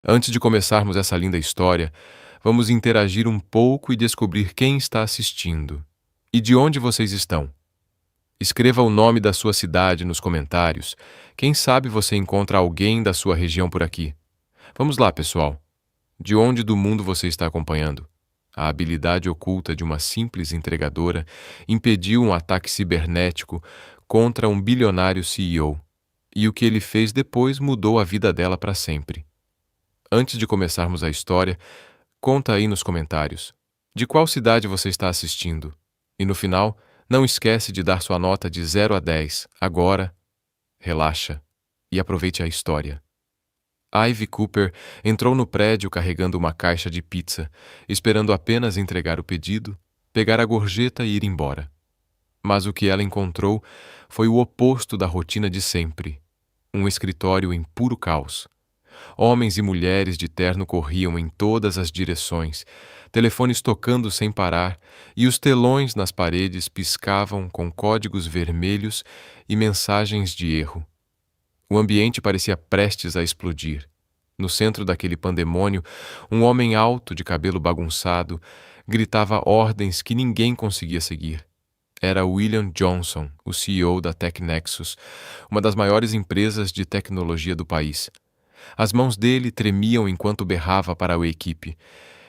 Antes de começarmos essa linda história, vamos interagir um pouco e descobrir quem está assistindo. E de onde vocês estão? Escreva o nome da sua cidade nos comentários. Quem sabe você encontra alguém da sua região por aqui. Vamos lá, pessoal. De onde do mundo você está acompanhando? A habilidade oculta de uma simples entregadora impediu um ataque cibernético contra um bilionário CEO. E o que ele fez depois mudou a vida dela para sempre. Antes de começarmos a história, conta aí nos comentários. De qual cidade você está assistindo? E no final, não esquece de dar sua nota de 0 a 10. Agora, relaxa e aproveite a história. Ivy Cooper entrou no prédio carregando uma caixa de pizza, esperando apenas entregar o pedido, pegar a gorjeta e ir embora. Mas o que ela encontrou foi o oposto da rotina de sempre. Um escritório em puro caos. Homens e mulheres de terno corriam em todas as direções, telefones tocando sem parar, e os telões nas paredes piscavam com códigos vermelhos e mensagens de erro. O ambiente parecia prestes a explodir. No centro daquele pandemônio, um homem alto de cabelo bagunçado gritava ordens que ninguém conseguia seguir. Era William Johnson, o CEO da TechNexus, uma das maiores empresas de tecnologia do país. As mãos dele tremiam enquanto berrava para a equipe.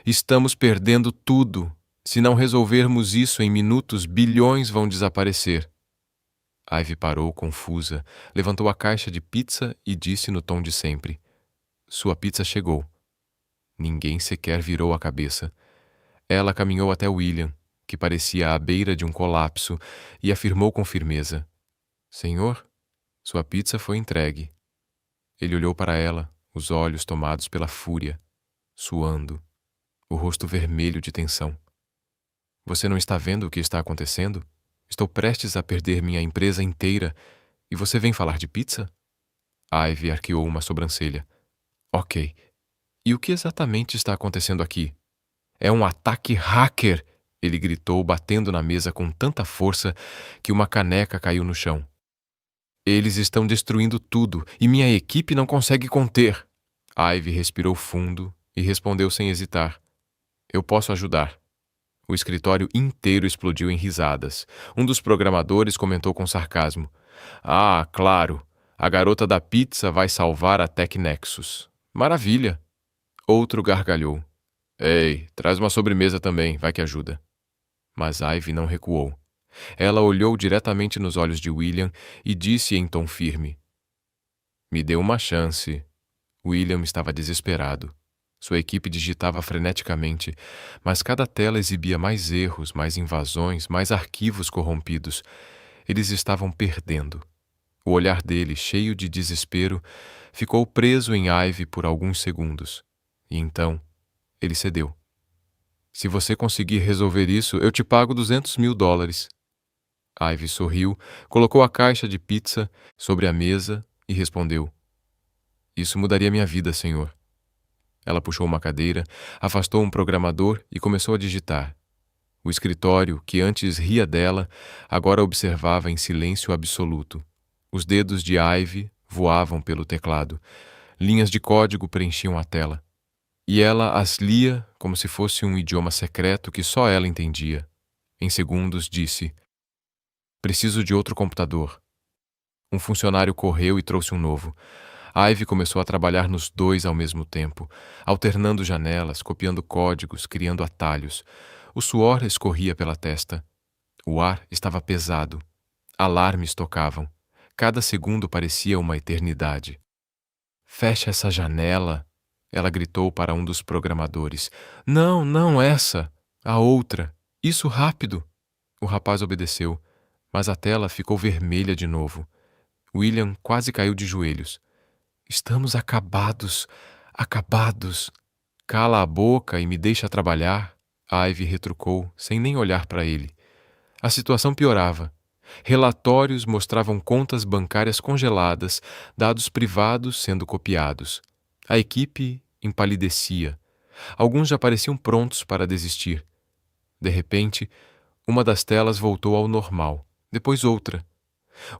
Estamos perdendo tudo. Se não resolvermos isso em minutos, bilhões vão desaparecer. Ivy parou, confusa, levantou a caixa de pizza e disse no tom de sempre: Sua pizza chegou. Ninguém sequer virou a cabeça. Ela caminhou até William, que parecia à beira de um colapso, e afirmou com firmeza: Senhor, sua pizza foi entregue. Ele olhou para ela, os olhos tomados pela fúria, suando, o rosto vermelho de tensão. Você não está vendo o que está acontecendo? Estou prestes a perder minha empresa inteira e você vem falar de pizza? Ivy arqueou uma sobrancelha. Ok. E o que exatamente está acontecendo aqui? É um ataque hacker! Ele gritou, batendo na mesa com tanta força que uma caneca caiu no chão. Eles estão destruindo tudo e minha equipe não consegue conter. Ivy respirou fundo e respondeu sem hesitar. Eu posso ajudar. O escritório inteiro explodiu em risadas. Um dos programadores comentou com sarcasmo. Ah, claro. A garota da pizza vai salvar a TechNexus. Maravilha. Outro gargalhou. Ei, traz uma sobremesa também, vai que ajuda. Mas Ivy não recuou. Ela olhou diretamente nos olhos de William e disse em tom firme: Me dê uma chance. William estava desesperado. Sua equipe digitava freneticamente, mas cada tela exibia mais erros, mais invasões, mais arquivos corrompidos. Eles estavam perdendo. O olhar dele, cheio de desespero, ficou preso em Ivy por alguns segundos. E então, ele cedeu. Se você conseguir resolver isso, eu te pago $200.000. Ivy sorriu, colocou a caixa de pizza sobre a mesa e respondeu: Isso mudaria minha vida, senhor. Ela puxou uma cadeira, afastou um programador e começou a digitar. O escritório, que antes ria dela, agora observava em silêncio absoluto. Os dedos de Ivy voavam pelo teclado. Linhas de código preenchiam a tela. E ela as lia como se fosse um idioma secreto que só ela entendia. Em segundos, disse: Preciso de outro computador. Um funcionário correu e trouxe um novo. Ivy começou a trabalhar nos dois ao mesmo tempo, alternando janelas, copiando códigos, criando atalhos. O suor escorria pela testa. O ar estava pesado. Alarmes tocavam. Cada segundo parecia uma eternidade. Fecha essa janela, ela gritou para um dos programadores. Não, não essa! A outra! Isso rápido! O rapaz obedeceu, mas a tela ficou vermelha de novo. William quase caiu de joelhos. Estamos acabados, acabados. Cala a boca e me deixa trabalhar, Ivy retrucou, sem nem olhar para ele. A situação piorava. Relatórios mostravam contas bancárias congeladas, dados privados sendo copiados. A equipe empalidecia. Alguns já pareciam prontos para desistir. De repente, uma das telas voltou ao normal, depois outra.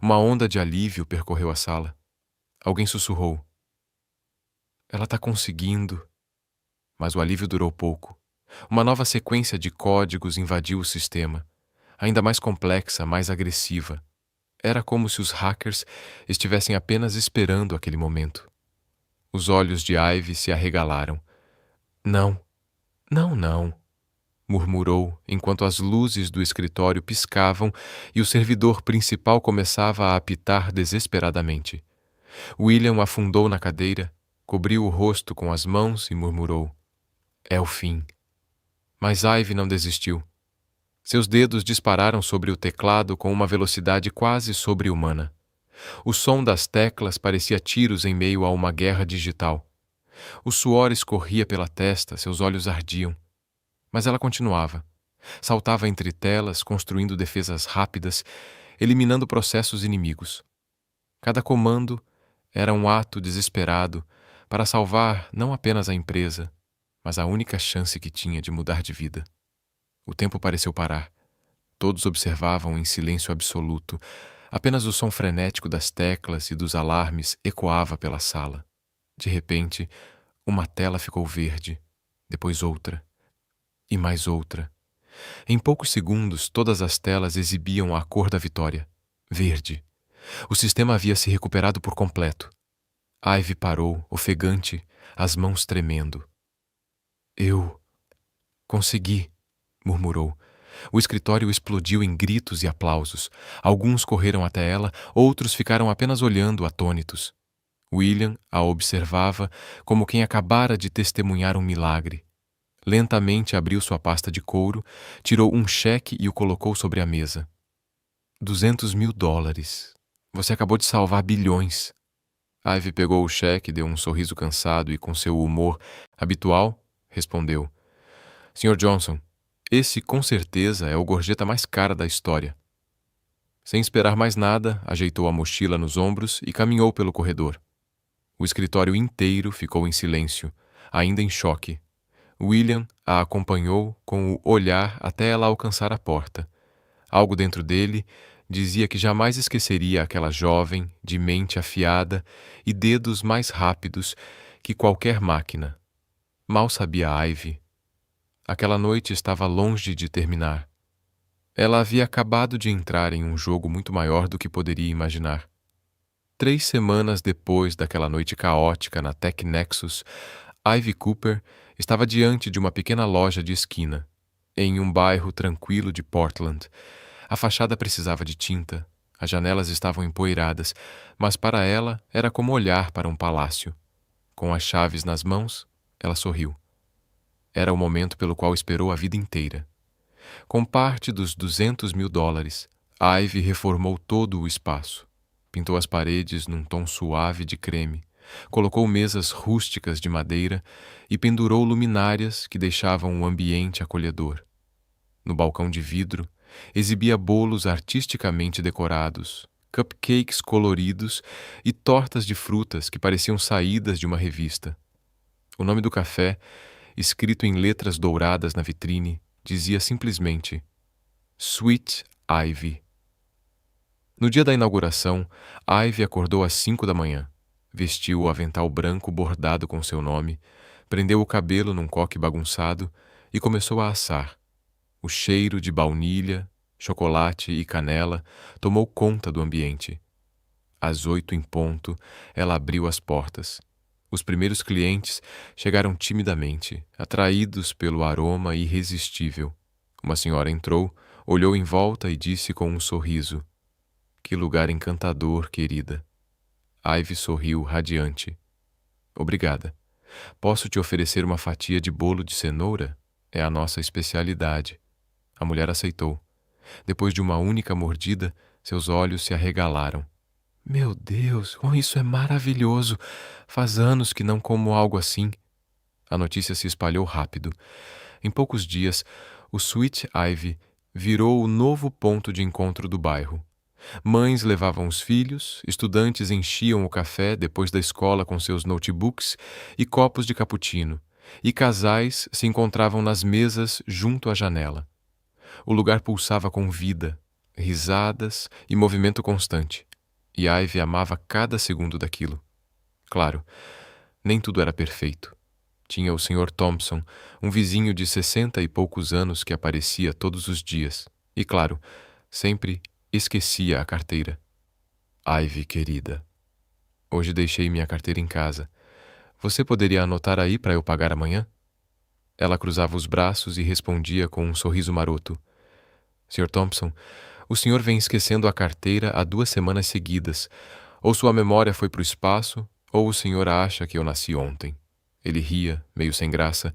Uma onda de alívio percorreu a sala. Alguém sussurrou. Ela está conseguindo. Mas o alívio durou pouco. Uma nova sequência de códigos invadiu o sistema, ainda mais complexa, mais agressiva. Era como se os hackers estivessem apenas esperando aquele momento. Os olhos de Ivy se arregalaram. Não, não, não, murmurou enquanto as luzes do escritório piscavam e o servidor principal começava a apitar desesperadamente. William afundou na cadeira, cobriu o rosto com as mãos e murmurou: "É o fim." Mas Ivy não desistiu. Seus dedos dispararam sobre o teclado com uma velocidade quase sobre-humana. O som das teclas parecia tiros em meio a uma guerra digital. O suor escorria pela testa, seus olhos ardiam. Mas ela continuava. Saltava entre telas, construindo defesas rápidas, eliminando processos inimigos. Cada comando era um ato desesperado para salvar não apenas a empresa, mas a única chance que tinha de mudar de vida. O tempo pareceu parar. Todos observavam em silêncio absoluto. Apenas o som frenético das teclas e dos alarmes ecoava pela sala. De repente, uma tela ficou verde, depois outra, e mais outra. Em poucos segundos, todas as telas exibiam a cor da vitória, verde. O sistema havia se recuperado por completo. Ivy parou, ofegante, as mãos tremendo. Eu consegui, murmurou. O escritório explodiu em gritos e aplausos. Alguns correram até ela, outros ficaram apenas olhando, atônitos. William a observava como quem acabara de testemunhar um milagre. Lentamente abriu sua pasta de couro, tirou um cheque e o colocou sobre a mesa. $200.000. Você acabou de salvar bilhões. Ivy pegou o cheque, deu um sorriso cansado e, com seu humor habitual, respondeu: Sr. Johnson, esse com certeza é o gorjeta mais cara da história. Sem esperar mais nada, ajeitou a mochila nos ombros e caminhou pelo corredor. O escritório inteiro ficou em silêncio, ainda em choque. William a acompanhou com o olhar até ela alcançar a porta. Algo dentro dele dizia que jamais esqueceria aquela jovem, de mente afiada e dedos mais rápidos que qualquer máquina. Mal sabia Ivy. Aquela noite estava longe de terminar. Ela havia acabado de entrar em um jogo muito maior do que poderia imaginar. 3 semanas depois daquela noite caótica na Tech Nexus, Ivy Cooper estava diante de uma pequena loja de esquina, em um bairro tranquilo de Portland. A fachada precisava de tinta, as janelas estavam empoeiradas, mas para ela era como olhar para um palácio. Com as chaves nas mãos, ela sorriu. Era o momento pelo qual esperou a vida inteira. Com parte dos $200.000, Ivy reformou todo o espaço. Pintou as paredes num tom suave de creme, colocou mesas rústicas de madeira e pendurou luminárias que deixavam o ambiente acolhedor. No balcão de vidro, exibia bolos artisticamente decorados, cupcakes coloridos e tortas de frutas que pareciam saídas de uma revista. O nome do café, escrito em letras douradas na vitrine, dizia simplesmente Sweet Ivy. No dia da inauguração, Ivy acordou às 5 da manhã, vestiu o avental branco bordado com seu nome, prendeu o cabelo num coque bagunçado e começou a assar. O cheiro de baunilha, chocolate e canela tomou conta do ambiente. Às 8 em ponto, ela abriu as portas. Os primeiros clientes chegaram timidamente, atraídos pelo aroma irresistível. Uma senhora entrou, olhou em volta e disse com um sorriso: Que lugar encantador, querida. Ivy sorriu radiante. Obrigada. Posso te oferecer uma fatia de bolo de cenoura? É a nossa especialidade. A mulher aceitou. Depois de uma única mordida, seus olhos se arregalaram. Meu Deus, isso é maravilhoso! Faz anos que não como algo assim. A notícia se espalhou rápido. Em poucos dias, o Sweet Ivy virou o novo ponto de encontro do bairro. Mães levavam os filhos, estudantes enchiam o café depois da escola com seus notebooks e copos de cappuccino, e casais se encontravam nas mesas junto à janela. O lugar pulsava com vida, risadas e movimento constante, e Ivy amava cada segundo daquilo. Claro, Nem tudo era perfeito. Tinha o Sr. Thompson, um vizinho de 60 e poucos anos que aparecia todos os dias. E, claro, sempre esquecia a carteira. Ivy, querida, hoje deixei minha carteira em casa. Você poderia anotar aí para eu pagar amanhã? Ela cruzava os braços e respondia com um sorriso maroto. Sr. Thompson, o senhor vem esquecendo a carteira há 2 semanas seguidas. Ou sua memória foi para o espaço, ou o senhor acha que eu nasci ontem. Ele ria, meio sem graça,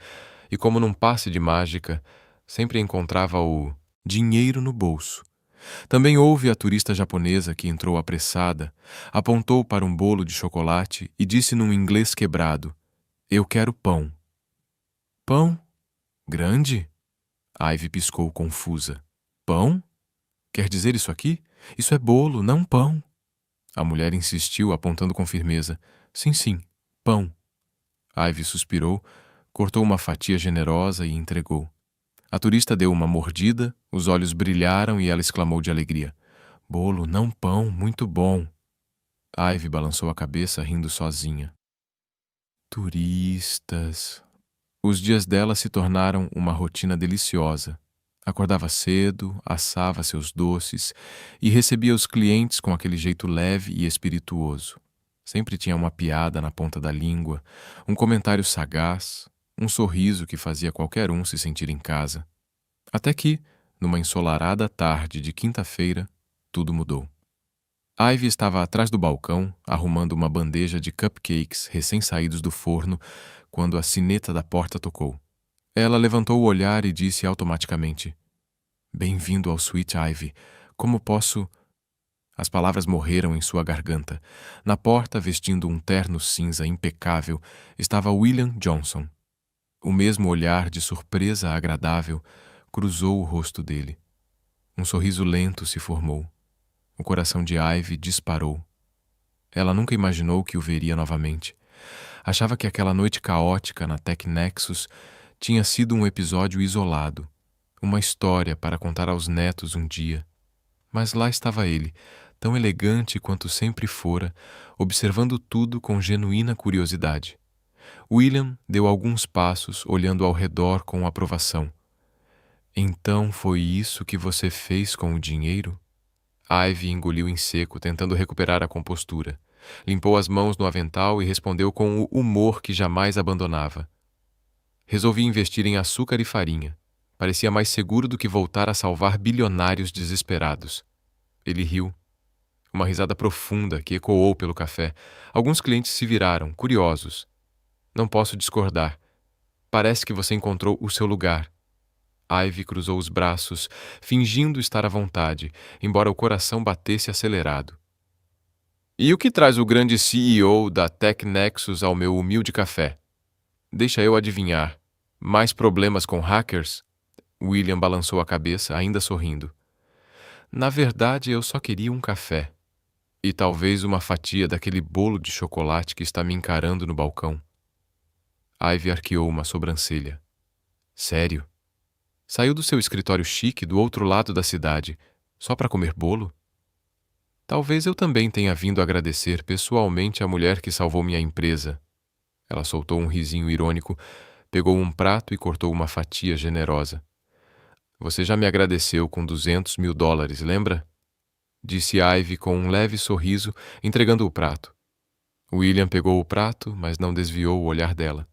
e como num passe de mágica, sempre encontrava o dinheiro no bolso. Também houve a turista japonesa que entrou apressada, apontou para um bolo de chocolate e disse num inglês quebrado: "Eu quero pão." "Pão? Grande?" Ivy piscou confusa. "Pão? Quer dizer isso aqui? Isso é bolo, não pão." A mulher insistiu, apontando com firmeza. "Sim, sim, pão." Ivy suspirou, cortou uma fatia generosa e entregou. A turista deu uma mordida, os olhos brilharam e ela exclamou de alegria: "Bolo, não pão, muito bom." Ivy balançou a cabeça, rindo sozinha. Turistas. Os dias dela se tornaram uma rotina deliciosa. Acordava cedo, assava seus doces e recebia os clientes com aquele jeito leve e espirituoso. Sempre tinha uma piada na ponta da língua, um comentário sagaz, um sorriso que fazia qualquer um se sentir em casa. Até que, numa ensolarada tarde de quinta-feira, tudo mudou. Ivy estava atrás do balcão, arrumando uma bandeja de cupcakes recém-saídos do forno, quando a sineta da porta tocou. Ela levantou o olhar e disse automaticamente: "Bem-vindo ao Sweet Ivy. Como posso..." As palavras morreram em sua garganta. Na porta, vestindo um terno cinza impecável, estava William Johnson. O mesmo olhar de surpresa agradável cruzou o rosto dele. Um sorriso lento se formou. O coração de Ivy disparou. Ela nunca imaginou que o veria novamente. Achava que aquela noite caótica na Tech Nexus tinha sido um episódio isolado, uma história para contar aos netos um dia. Mas lá estava ele, tão elegante quanto sempre fora, observando tudo com genuína curiosidade. William deu alguns passos, olhando ao redor com aprovação. "Então foi isso que você fez com o dinheiro?" Ivy engoliu em seco, tentando recuperar a compostura. Limpou as mãos no avental e respondeu com o humor que jamais abandonava. "Resolvi investir em açúcar e farinha. Parecia mais seguro do que voltar a salvar bilionários desesperados." Ele riu. Uma risada profunda que ecoou pelo café. Alguns clientes se viraram, curiosos. "Não posso discordar. Parece que você encontrou o seu lugar." Ivy cruzou os braços, fingindo estar à vontade, embora o coração batesse acelerado. "E o que traz o grande CEO da Tech Nexus ao meu humilde café?" "Deixa eu adivinhar. Mais problemas com hackers?" William balançou a cabeça, ainda sorrindo. "Na verdade, eu só queria um café. E talvez uma fatia daquele bolo de chocolate que está me encarando no balcão." Ivy arqueou uma sobrancelha. "Sério? Saiu do seu escritório chique do outro lado da cidade, só para comer bolo?" "Talvez eu também tenha vindo agradecer pessoalmente a mulher que salvou minha empresa." Ela soltou um risinho irônico, pegou um prato e cortou uma fatia generosa. "Você já me agradeceu com $200.000, lembra?" Disse Ivy com um leve sorriso, entregando o prato. William pegou o prato, mas não desviou o olhar dela.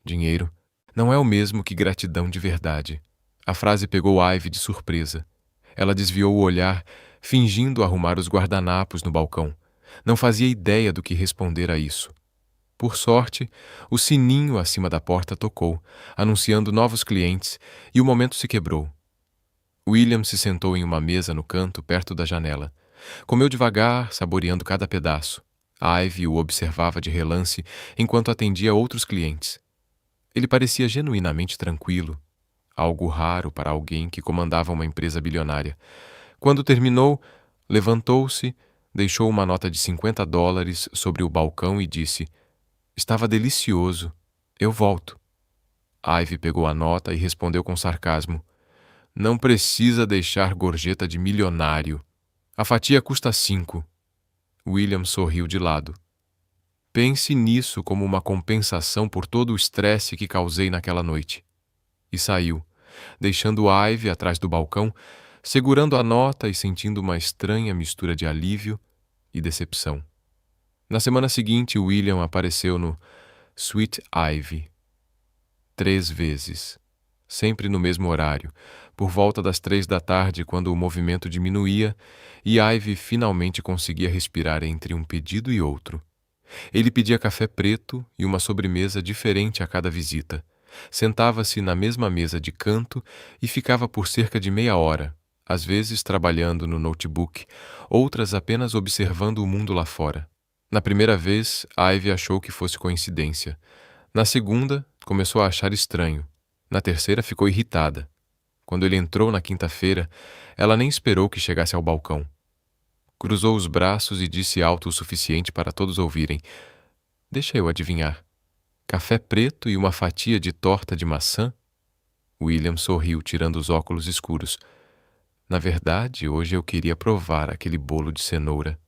"Dinheiro não é o mesmo que gratidão de verdade." A frase pegou Ivy de surpresa. Ela desviou o olhar, fingindo arrumar os guardanapos no balcão. Não fazia ideia do que responder a isso. Por sorte, o sininho acima da porta tocou, anunciando novos clientes, e o momento se quebrou. William se sentou em uma mesa no canto, perto da janela. Comeu devagar, saboreando cada pedaço. Ivy o observava de relance enquanto atendia outros clientes. Ele parecia genuinamente tranquilo, algo raro para alguém que comandava uma empresa bilionária. Quando terminou, levantou-se, deixou uma nota de $50 sobre o balcão e disse: "Estava delicioso. Eu volto." Ivy pegou a nota e respondeu com sarcasmo: "Não precisa deixar gorjeta de milionário. A fatia custa 5." William sorriu de lado. Pense nisso como uma compensação por todo o estresse que causei naquela noite. E saiu, deixando Ivy atrás do balcão, segurando a nota e sentindo uma estranha mistura de alívio e decepção. Na semana seguinte, William apareceu no Sweet Ivy 3 vezes, sempre no mesmo horário, por volta das 3 da tarde, quando o movimento diminuía e Ivy finalmente conseguia respirar entre um pedido e outro. Ele pedia café preto e uma sobremesa diferente a cada visita. Sentava-se na mesma mesa de canto e ficava por cerca de meia hora, às vezes trabalhando no notebook, outras apenas observando o mundo lá fora. Na primeira vez, Ivy achou que fosse coincidência. Na segunda, começou a achar estranho. Na terceira, ficou irritada. Quando ele entrou na quinta-feira, ela nem esperou que chegasse ao balcão. Cruzou os braços e disse alto o suficiente para todos ouvirem: "Deixa eu adivinhar. Café preto e uma fatia de torta de maçã?" William sorriu, tirando os óculos escuros. "Na verdade, hoje eu queria provar aquele bolo de cenoura."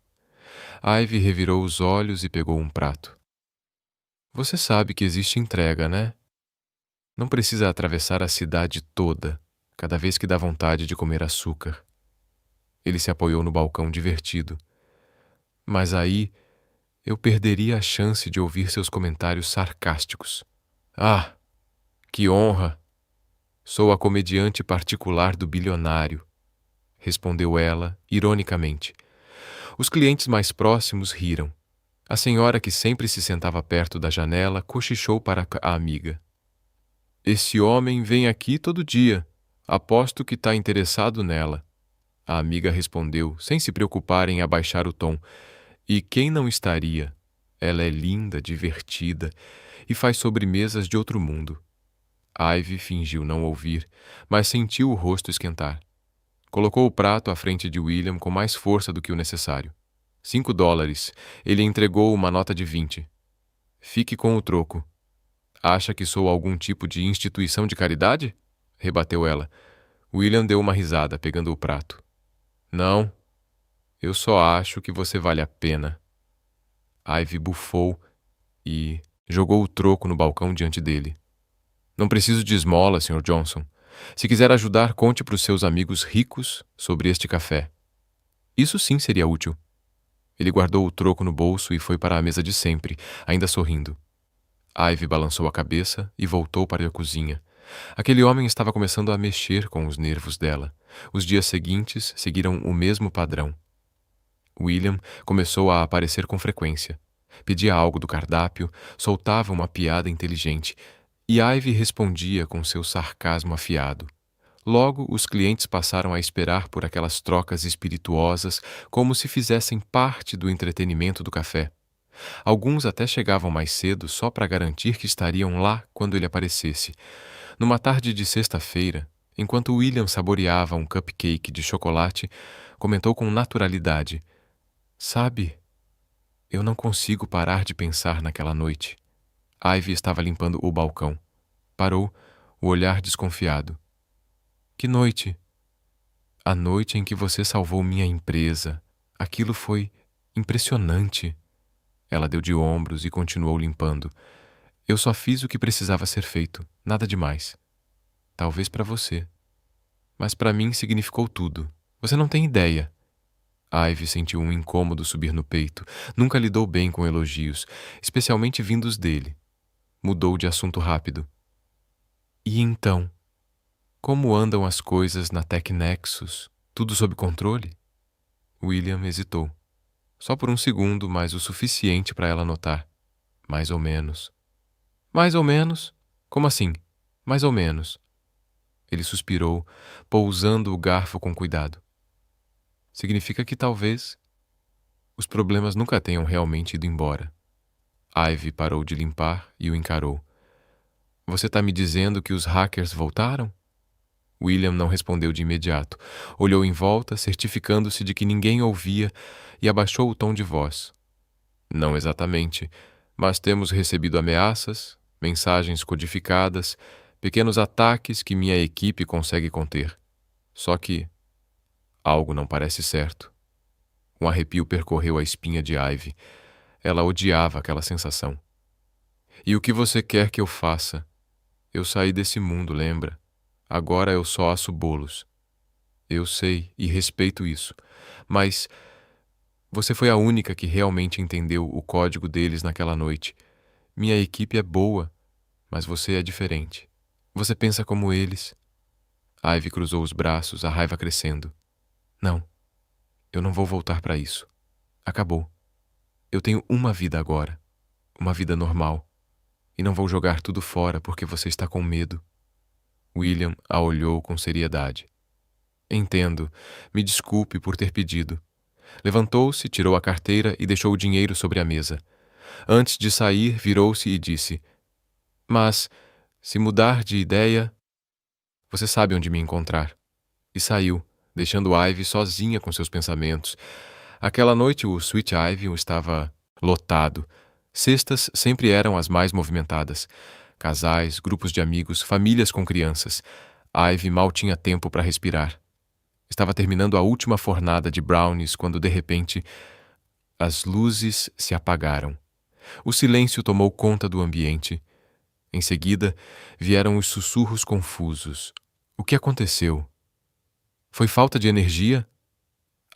Ivy revirou os olhos e pegou um prato. "Você sabe que existe entrega, né? Não precisa atravessar a cidade toda, cada vez que dá vontade de comer açúcar." Ele se apoiou no balcão divertido. "Mas aí eu perderia a chance de ouvir seus comentários sarcásticos." "Ah, que honra! Sou a comediante particular do bilionário," respondeu ela, ironicamente. Os clientes mais próximos riram. A senhora, que sempre se sentava perto da janela, cochichou para a amiga: "Esse homem vem aqui todo dia. Aposto que está interessado nela." A amiga respondeu, sem se preocupar em abaixar o tom: "E quem não estaria? Ela é linda, divertida e faz sobremesas de outro mundo." Ivy fingiu não ouvir, mas sentiu o rosto esquentar. Colocou o prato à frente de William com mais força do que o necessário. $5. Ele entregou uma nota de 20. "Fique com o troco." "Acha que sou algum tipo de instituição de caridade?" rebateu ela. William deu uma risada, pegando o prato. "Não. Eu só acho que você vale a pena." Ivy bufou e jogou o troco no balcão diante dele. "Não preciso de esmola, Sr. Johnson. Se quiser ajudar, conte para os seus amigos ricos sobre este café. Isso sim seria útil." Ele guardou o troco no bolso e foi para a mesa de sempre, ainda sorrindo. Ivy balançou a cabeça e voltou para a cozinha. Aquele homem estava começando a mexer com os nervos dela. Os dias seguintes seguiram o mesmo padrão. William começou a aparecer com frequência. Pedia algo do cardápio, soltava uma piada inteligente, e Ivy respondia com seu sarcasmo afiado. Logo, os clientes passaram a esperar por aquelas trocas espirituosas como se fizessem parte do entretenimento do café. Alguns até chegavam mais cedo só para garantir que estariam lá quando ele aparecesse. Numa tarde de sexta-feira, enquanto William saboreava um cupcake de chocolate, comentou com naturalidade: "Sabe, eu não consigo parar de pensar naquela noite." Ivy estava limpando o balcão. Parou, o olhar desconfiado. "Que noite?" "A noite em que você salvou minha empresa. Aquilo foi impressionante." Ela deu de ombros e continuou limpando. "Eu só fiz o que precisava ser feito, nada demais. Talvez para você. Mas para mim significou tudo. Você não tem ideia." Ivy sentiu um incômodo subir no peito. Nunca lidou bem com elogios, especialmente vindos dele. Mudou de assunto rápido. "E então? Como andam as coisas na TechNexus? Tudo sob controle?" William hesitou. Só por um segundo, mas o suficiente para ela notar. "Mais ou menos." "Mais ou menos? Como assim? Mais ou menos?" Ele suspirou, pousando o garfo com cuidado. "Significa que talvez os problemas nunca tenham realmente ido embora." Ivy parou de limpar e o encarou. "Você está me dizendo que os hackers voltaram?" William não respondeu de imediato. Olhou em volta, certificando-se de que ninguém ouvia, e abaixou o tom de voz. "Não exatamente, mas temos recebido ameaças, mensagens codificadas, pequenos ataques que minha equipe consegue conter. Só que algo não parece certo." Um arrepio percorreu a espinha de Ivy. Ela odiava aquela sensação. E o que você quer que eu faça? Eu saí desse mundo, lembra? Agora eu só asso bolos. Eu sei e respeito isso, mas você foi a única que realmente entendeu o código deles naquela noite. Minha equipe é boa, mas você é diferente. Você pensa como eles. Ivy cruzou os braços, a raiva crescendo. Não, eu não vou voltar para isso. Acabou. Eu tenho uma vida agora, uma vida normal, e não vou jogar tudo fora porque você está com medo. William a olhou com seriedade. Entendo. Me desculpe por ter pedido. Levantou-se, tirou a carteira e deixou o dinheiro sobre a mesa. Antes de sair, virou-se e disse: Mas, se mudar de ideia, você sabe onde me encontrar. E saiu, deixando Ivy sozinha com seus pensamentos. Aquela noite o Sweet Ivy estava lotado. Sextas sempre eram as mais movimentadas. Casais, grupos de amigos, famílias com crianças. Ivy mal tinha tempo para respirar. Estava terminando a última fornada de brownies quando, de repente, as luzes se apagaram. O silêncio tomou conta do ambiente. Em seguida, vieram os sussurros confusos. O que aconteceu? Foi falta de energia?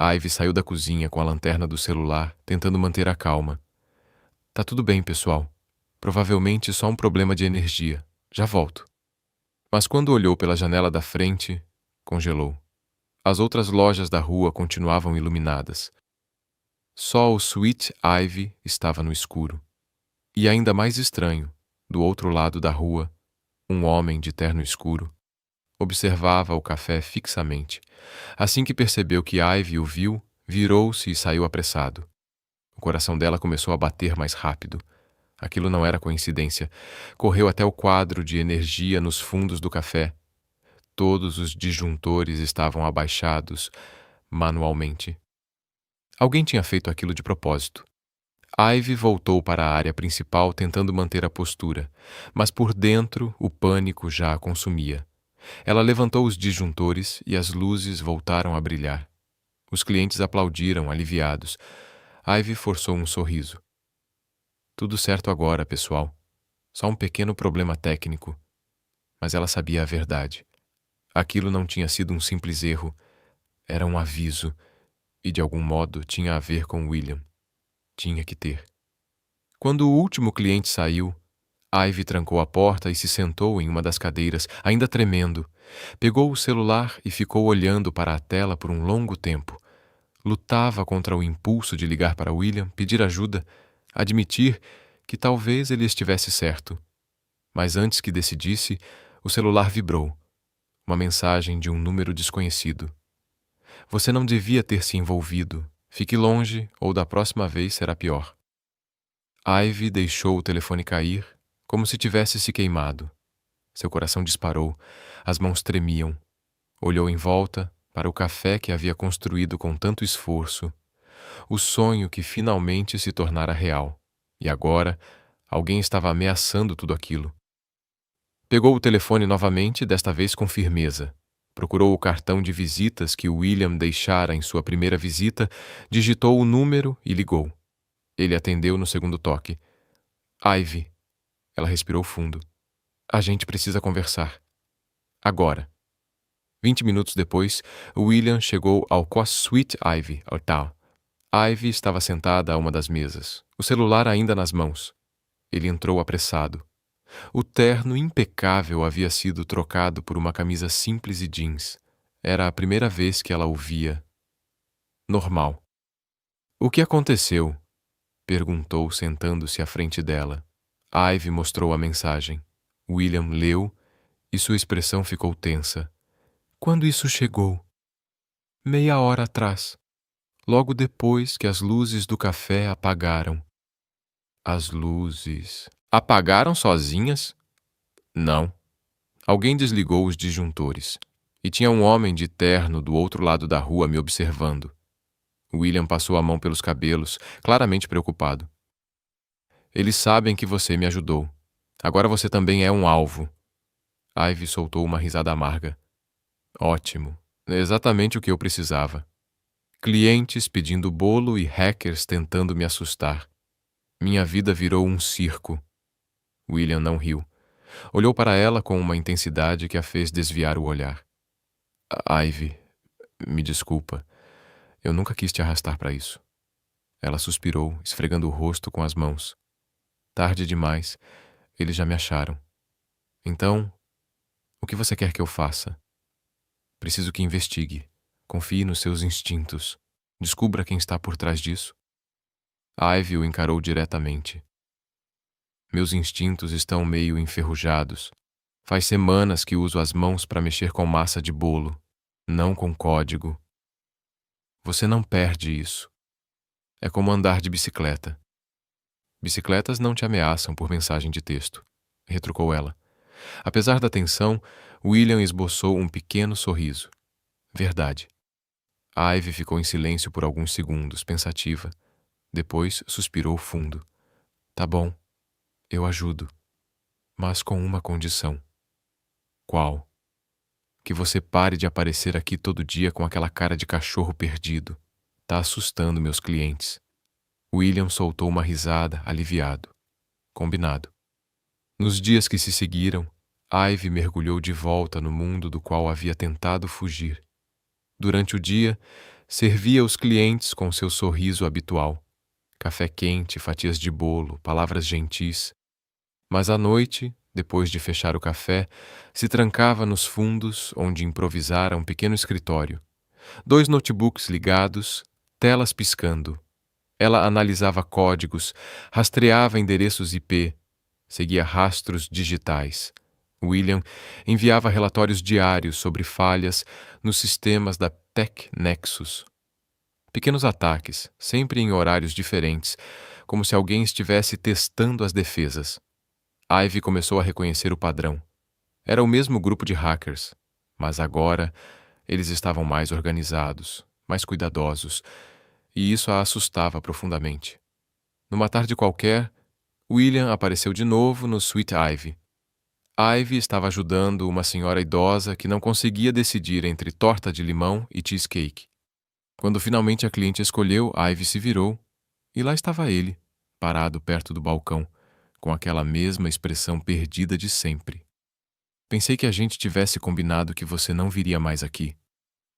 Ivy saiu da cozinha com a lanterna do celular, tentando manter a calma. Tá tudo bem, pessoal. Provavelmente só um problema de energia. Já volto. Mas quando olhou pela janela da frente, congelou. As outras lojas da rua continuavam iluminadas. Só o Sweet Ivy estava no escuro. E ainda mais estranho, do outro lado da rua, um homem de terno escuro observava o café fixamente. Assim que percebeu que Ivy o viu, virou-se e saiu apressado. O coração dela começou a bater mais rápido. Aquilo não era coincidência. Correu até o quadro de energia nos fundos do café. Todos os disjuntores estavam abaixados manualmente. Alguém tinha feito aquilo de propósito. Ivy voltou para a área principal tentando manter a postura, mas por dentro o pânico já a consumia. Ela levantou os disjuntores e as luzes voltaram a brilhar. Os clientes aplaudiram, aliviados. Ivy forçou um sorriso. Tudo certo agora, pessoal. Só um pequeno problema técnico. Mas ela sabia a verdade. Aquilo não tinha sido um simples erro. Era um aviso. E de algum modo tinha a ver com William. Tinha que ter. Quando o último cliente saiu, Ivy trancou a porta e se sentou em uma das cadeiras, ainda tremendo. Pegou o celular e ficou olhando para a tela por um longo tempo. Lutava contra o impulso de ligar para William, pedir ajuda, admitir que talvez ele estivesse certo. Mas antes que decidisse, o celular vibrou. Uma mensagem de um número desconhecido. Você não devia ter se envolvido. Fique longe ou da próxima vez será pior. Ivy deixou o telefone cair, como se tivesse se queimado. Seu coração disparou, as mãos tremiam. Olhou em volta para o café que havia construído com tanto esforço, o sonho que finalmente se tornara real. E agora, alguém estava ameaçando tudo aquilo. Pegou o telefone novamente, desta vez com firmeza. Procurou o cartão de visitas que William deixara em sua primeira visita, digitou o número e ligou. Ele atendeu no segundo toque. Ivy. Ela respirou fundo. A gente precisa conversar. Agora. 20 minutos depois, William chegou ao Sweet Ivy Hotel. Ivy estava sentada a uma das mesas, o celular ainda nas mãos. Ele entrou apressado. O terno impecável havia sido trocado por uma camisa simples e jeans. Era a primeira vez que ela o via. Normal. O que aconteceu? Perguntou, sentando-se à frente dela. Ivy mostrou a mensagem. William leu e sua expressão ficou tensa. Quando isso chegou? Meia hora atrás. Logo depois que as luzes do café apagaram. As luzes... Apagaram sozinhas? Não. Alguém desligou os disjuntores. E tinha um homem de terno do outro lado da rua me observando. William passou a mão pelos cabelos, claramente preocupado. Eles sabem que você me ajudou. Agora você também é um alvo. Ivy soltou uma risada amarga. Ótimo. É exatamente o que eu precisava. Clientes pedindo bolo e hackers tentando me assustar. Minha vida virou um circo. William não riu. Olhou para ela com uma intensidade que a fez desviar o olhar. Ivy, me desculpa. Eu nunca quis te arrastar para isso. Ela suspirou, esfregando o rosto com as mãos. Tarde demais. Eles já me acharam. Então, o que você quer que eu faça? Preciso que investigue. Confie nos seus instintos. Descubra quem está por trás disso. Ivy o encarou diretamente. Meus instintos estão meio enferrujados. Faz semanas que uso as mãos para mexer com massa de bolo, não com código. Você não perde isso. É como andar de bicicleta. Bicicletas não te ameaçam por mensagem de texto, retrucou ela. Apesar da tensão, William esboçou um pequeno sorriso. Verdade. Ivy ficou em silêncio por alguns segundos, pensativa. Depois suspirou fundo. Tá bom, eu ajudo. Mas com uma condição. Qual? Que você pare de aparecer aqui todo dia com aquela cara de cachorro perdido. Tá assustando meus clientes. William soltou uma risada, aliviado. Combinado. Nos dias que se seguiram, Ivy mergulhou de volta no mundo do qual havia tentado fugir. Durante o dia, servia os clientes com seu sorriso habitual. Café quente, fatias de bolo, palavras gentis. Mas à noite, depois de fechar o café, se trancava nos fundos onde improvisara um pequeno escritório. 2 notebooks ligados, telas piscando. Ela analisava códigos, rastreava endereços IP, seguia rastros digitais. William enviava relatórios diários sobre falhas nos sistemas da Tech Nexus. Pequenos ataques, sempre em horários diferentes, como se alguém estivesse testando as defesas. Ivy começou a reconhecer o padrão. Era o mesmo grupo de hackers, mas agora eles estavam mais organizados, mais cuidadosos, e isso a assustava profundamente. Numa tarde qualquer, William apareceu de novo no Sweet Ivy. Ivy estava ajudando uma senhora idosa que não conseguia decidir entre torta de limão e cheesecake. Quando finalmente a cliente escolheu, Ivy se virou, e lá estava ele, parado perto do balcão, com aquela mesma expressão perdida de sempre. Pensei que a gente tivesse combinado que você não viria mais aqui,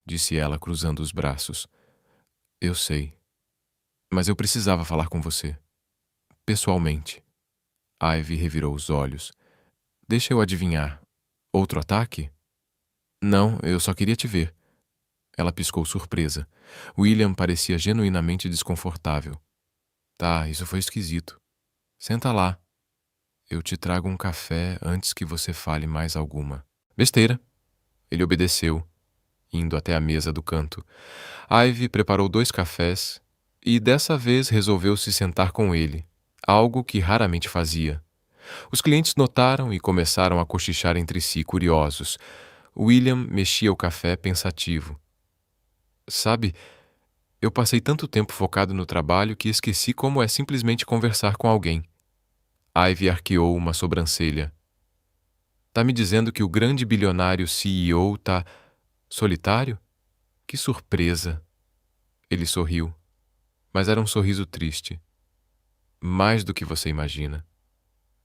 disse ela cruzando os braços. Eu sei. Mas eu precisava falar com você. Pessoalmente. Ivy revirou os olhos. Deixa eu adivinhar. Outro ataque? Não, eu só queria te ver. Ela piscou surpresa. William parecia genuinamente desconfortável. Tá, isso foi esquisito. Senta lá. Eu te trago um café antes que você fale mais alguma. Besteira. Ele obedeceu, indo até a mesa do canto. Ivy preparou 2 cafés e dessa vez resolveu se sentar com ele, algo que raramente fazia. Os clientes notaram e começaram a cochichar entre si, curiosos. William mexia o café pensativo. Sabe, eu passei tanto tempo focado no trabalho que esqueci como é simplesmente conversar com alguém. Ivy arqueou uma sobrancelha. Tá me dizendo que o grande bilionário CEO tá solitário? Que surpresa! Ele sorriu, mas era um sorriso triste. Mais do que você imagina.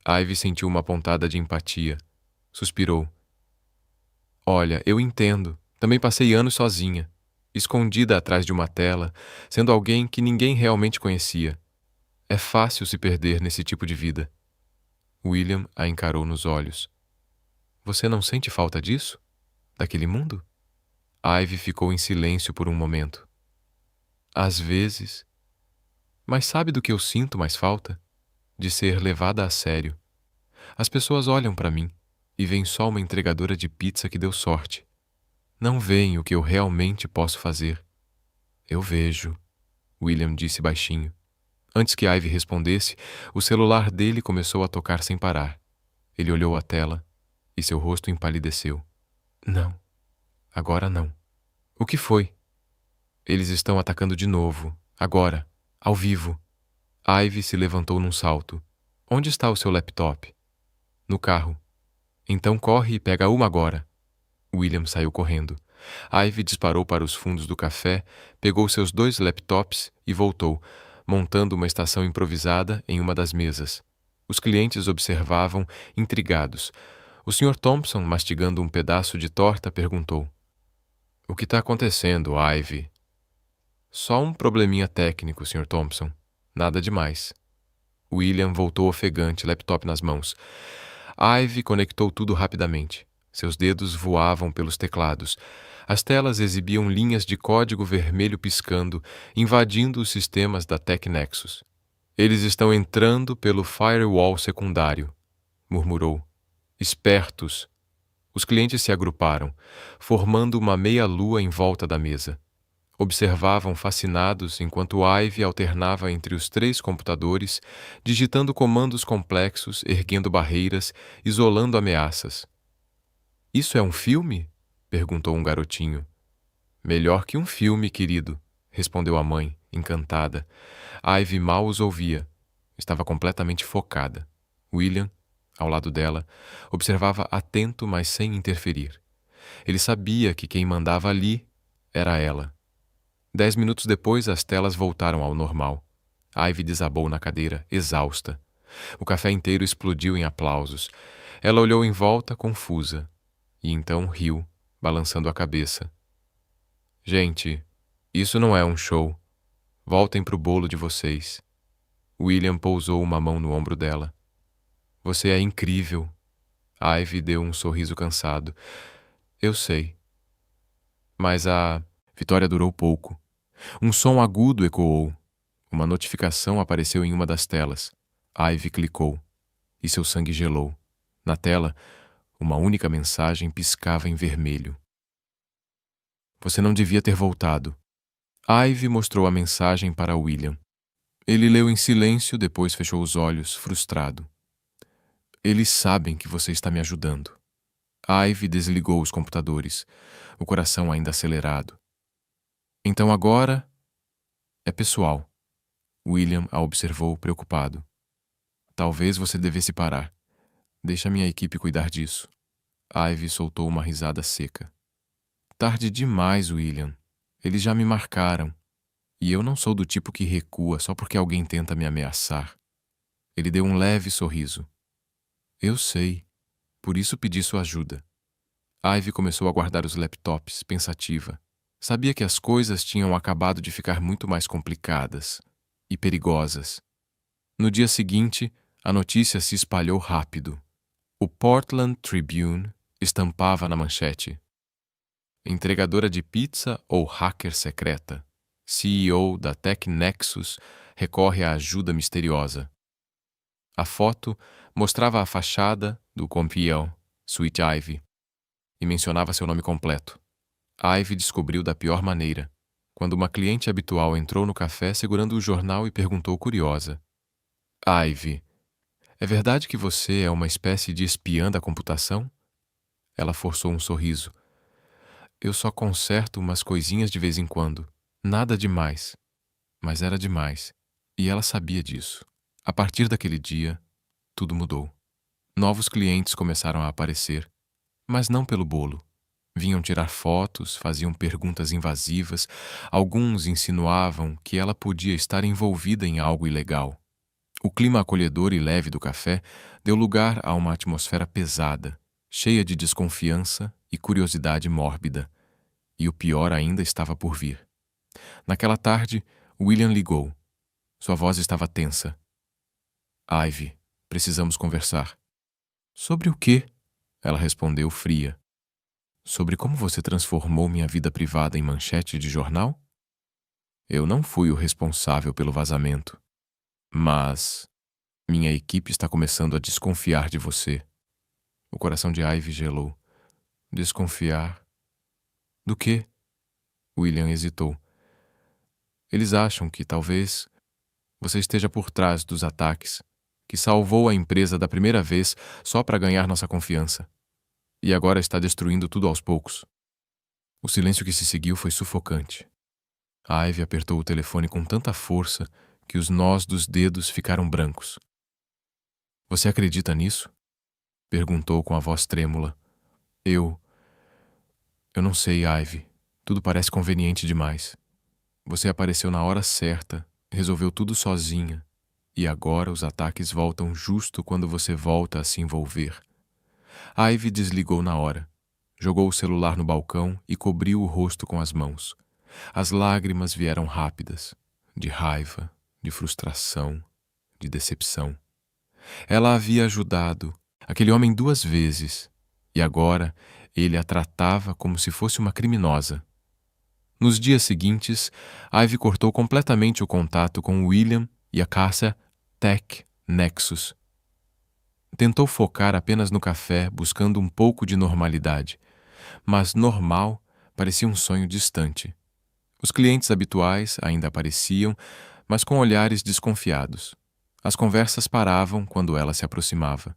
Ivy sentiu uma pontada de empatia. Suspirou. Olha, eu entendo. Também passei anos sozinha, escondida atrás de uma tela, sendo alguém que ninguém realmente conhecia. É fácil se perder nesse tipo de vida. William a encarou nos olhos. Você não sente falta disso? Daquele mundo? Ivy ficou em silêncio por um momento. Às vezes. Mas sabe do que eu sinto mais falta? De ser levada a sério. As pessoas olham para mim e veem só uma entregadora de pizza que deu sorte. Não veem o que eu realmente posso fazer. Eu vejo, William disse baixinho. Antes que Ivy respondesse, o celular dele começou a tocar sem parar. Ele olhou a tela e seu rosto empalideceu. Não. Agora não. O que foi? Eles estão atacando de novo. Agora. Ao vivo. Ivy se levantou num salto. Onde está o seu laptop? No carro. Então corre e pega uma agora. William saiu correndo. Ivy disparou para os fundos do café, pegou seus 2 laptops e voltou. montando uma estação improvisada em uma das mesas. Os clientes observavam, intrigados. O Sr. Thompson, mastigando um pedaço de torta, perguntou: "O que está acontecendo, Ivy?" "Só um probleminha técnico, Sr. Thompson. Nada demais." William voltou ofegante, laptop nas mãos. Ivy conectou tudo rapidamente. Seus dedos voavam pelos teclados. As telas exibiam linhas de código vermelho piscando, invadindo os sistemas da TechNexus. "Eles estão entrando pelo firewall secundário", murmurou. "Espertos." Os clientes se agruparam, formando uma meia-lua em volta da mesa. Observavam fascinados enquanto Ivy alternava entre os 3 computadores, digitando comandos complexos, erguendo barreiras, isolando ameaças. "Isso é um filme?" perguntou um garotinho. "Melhor que um filme, querido", respondeu a mãe, encantada. Ivy mal os ouvia. Estava completamente focada. William, ao lado dela, observava atento, mas sem interferir. Ele sabia que quem mandava ali era ela. 10 minutos depois, as telas voltaram ao normal. Ivy desabou na cadeira, exausta. O café inteiro explodiu em aplausos. Ela olhou em volta, confusa, e então riu, balançando a cabeça. "Gente, isso não é um show. Voltem pro bolo de vocês." William pousou uma mão no ombro dela. "Você é incrível." Ivy deu um sorriso cansado. "Eu sei." Mas a vitória durou pouco. Um som agudo ecoou. Uma notificação apareceu em uma das telas. Ivy clicou, e seu sangue gelou. Na tela, uma única mensagem piscava em vermelho. "Você não devia ter voltado." Ivy mostrou a mensagem para William. Ele leu em silêncio, depois fechou os olhos, frustrado. "Eles sabem que você está me ajudando." Ivy desligou os computadores, o coração ainda acelerado. "Então agora é pessoal." William a observou preocupado. "Talvez você devesse parar. Deixa minha equipe cuidar disso." Ivy soltou uma risada seca. "Tarde demais, William. Eles já me marcaram. E eu não sou do tipo que recua só porque alguém tenta me ameaçar." Ele deu um leve sorriso. "Eu sei. Por isso pedi sua ajuda." Ivy começou a guardar os laptops, pensativa. Sabia que as coisas tinham acabado de ficar muito mais complicadas e perigosas. No dia seguinte, a notícia se espalhou rápido. O Portland Tribune estampava na manchete: "Entregadora de pizza ou hacker secreta? CEO da TechNexus recorre à ajuda misteriosa." A foto mostrava a fachada do Compiel, Suite Ivy, e mencionava seu nome completo. Ivy descobriu da pior maneira, quando uma cliente habitual entrou no café segurando o jornal e perguntou curiosa: "Ivy, é verdade que você é uma espécie de espiã da computação?" Ela forçou um sorriso. "Eu só conserto umas coisinhas de vez em quando. Nada demais." Mas era demais. E ela sabia disso. A partir daquele dia, tudo mudou. Novos clientes começaram a aparecer, mas não pelo bolo. Vinham tirar fotos, faziam perguntas invasivas, alguns insinuavam que ela podia estar envolvida em algo ilegal. O clima acolhedor e leve do café deu lugar a uma atmosfera pesada, cheia de desconfiança e curiosidade mórbida. E o pior ainda estava por vir. Naquela tarde, William ligou. Sua voz estava tensa. "Ivy, precisamos conversar." "Sobre o quê?" Ela respondeu fria. "Sobre como você transformou minha vida privada em manchete de jornal?" "Eu não fui o responsável pelo vazamento. Mas minha equipe está começando a desconfiar de você." O coração de Ivy gelou. "Desconfiar? Do quê?" William hesitou. "Eles acham que talvez você esteja por trás dos ataques, que salvou a empresa da primeira vez só para ganhar nossa confiança. E agora está destruindo tudo aos poucos." O silêncio que se seguiu foi sufocante. A Ivy apertou o telefone com tanta força que os nós dos dedos ficaram brancos. "Você acredita nisso?" perguntou com a voz trêmula. Eu não sei, Ivy. Tudo parece conveniente demais. Você apareceu na hora certa, Resolveu tudo sozinha. E agora os ataques voltam justo quando você volta a se envolver. Ivy desligou na hora. Jogou o celular no balcão e cobriu o rosto com as mãos. As lágrimas vieram rápidas, de raiva, de frustração, de decepção. Ela havia ajudado aquele homem 2 vezes e agora ele a tratava como se fosse uma criminosa. Nos dias seguintes, Ivy cortou completamente o contato com William e a Casa Tech Nexus. Tentou focar apenas no café, buscando um pouco de normalidade, mas normal parecia um sonho distante. Os clientes habituais ainda apareciam, mas com olhares desconfiados. As conversas paravam quando ela se aproximava.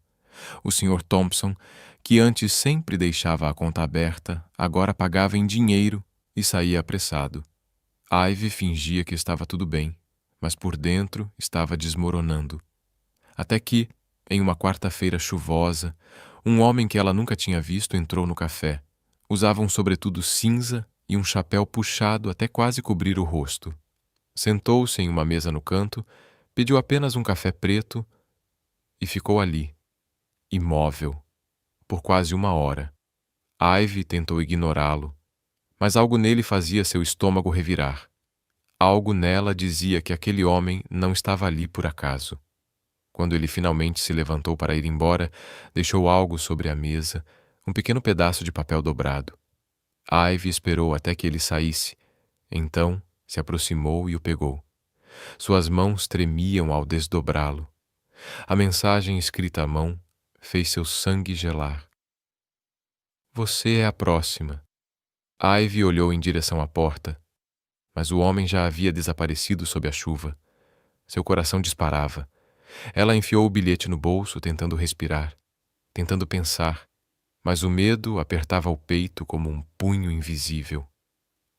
O Sr. Thompson, que antes sempre deixava a conta aberta, agora pagava em dinheiro e saía apressado. Ivy fingia que estava tudo bem, mas por dentro estava desmoronando. Até que, em uma quarta-feira chuvosa, um homem que ela nunca tinha visto entrou no café. Usava um sobretudo cinza e um chapéu puxado até quase cobrir o rosto. Sentou-se em uma mesa no canto, pediu apenas um café preto e ficou ali, imóvel, por quase 1 hora. Ivy tentou ignorá-lo, mas algo nele fazia seu estômago revirar. Algo nela dizia que aquele homem não estava ali por acaso. Quando ele finalmente se levantou para ir embora, deixou algo sobre a mesa, um pequeno pedaço de papel dobrado. Ivy esperou até que ele saísse. Então, se aproximou e o pegou. Suas mãos tremiam ao desdobrá-lo. A mensagem escrita à mão fez seu sangue gelar. Você é a próxima. Ivy olhou em direção à porta, mas o homem já havia desaparecido sob a chuva. Seu coração disparava. Ela enfiou o bilhete no bolso, tentando respirar, tentando pensar, mas o medo apertava o peito como um punho invisível.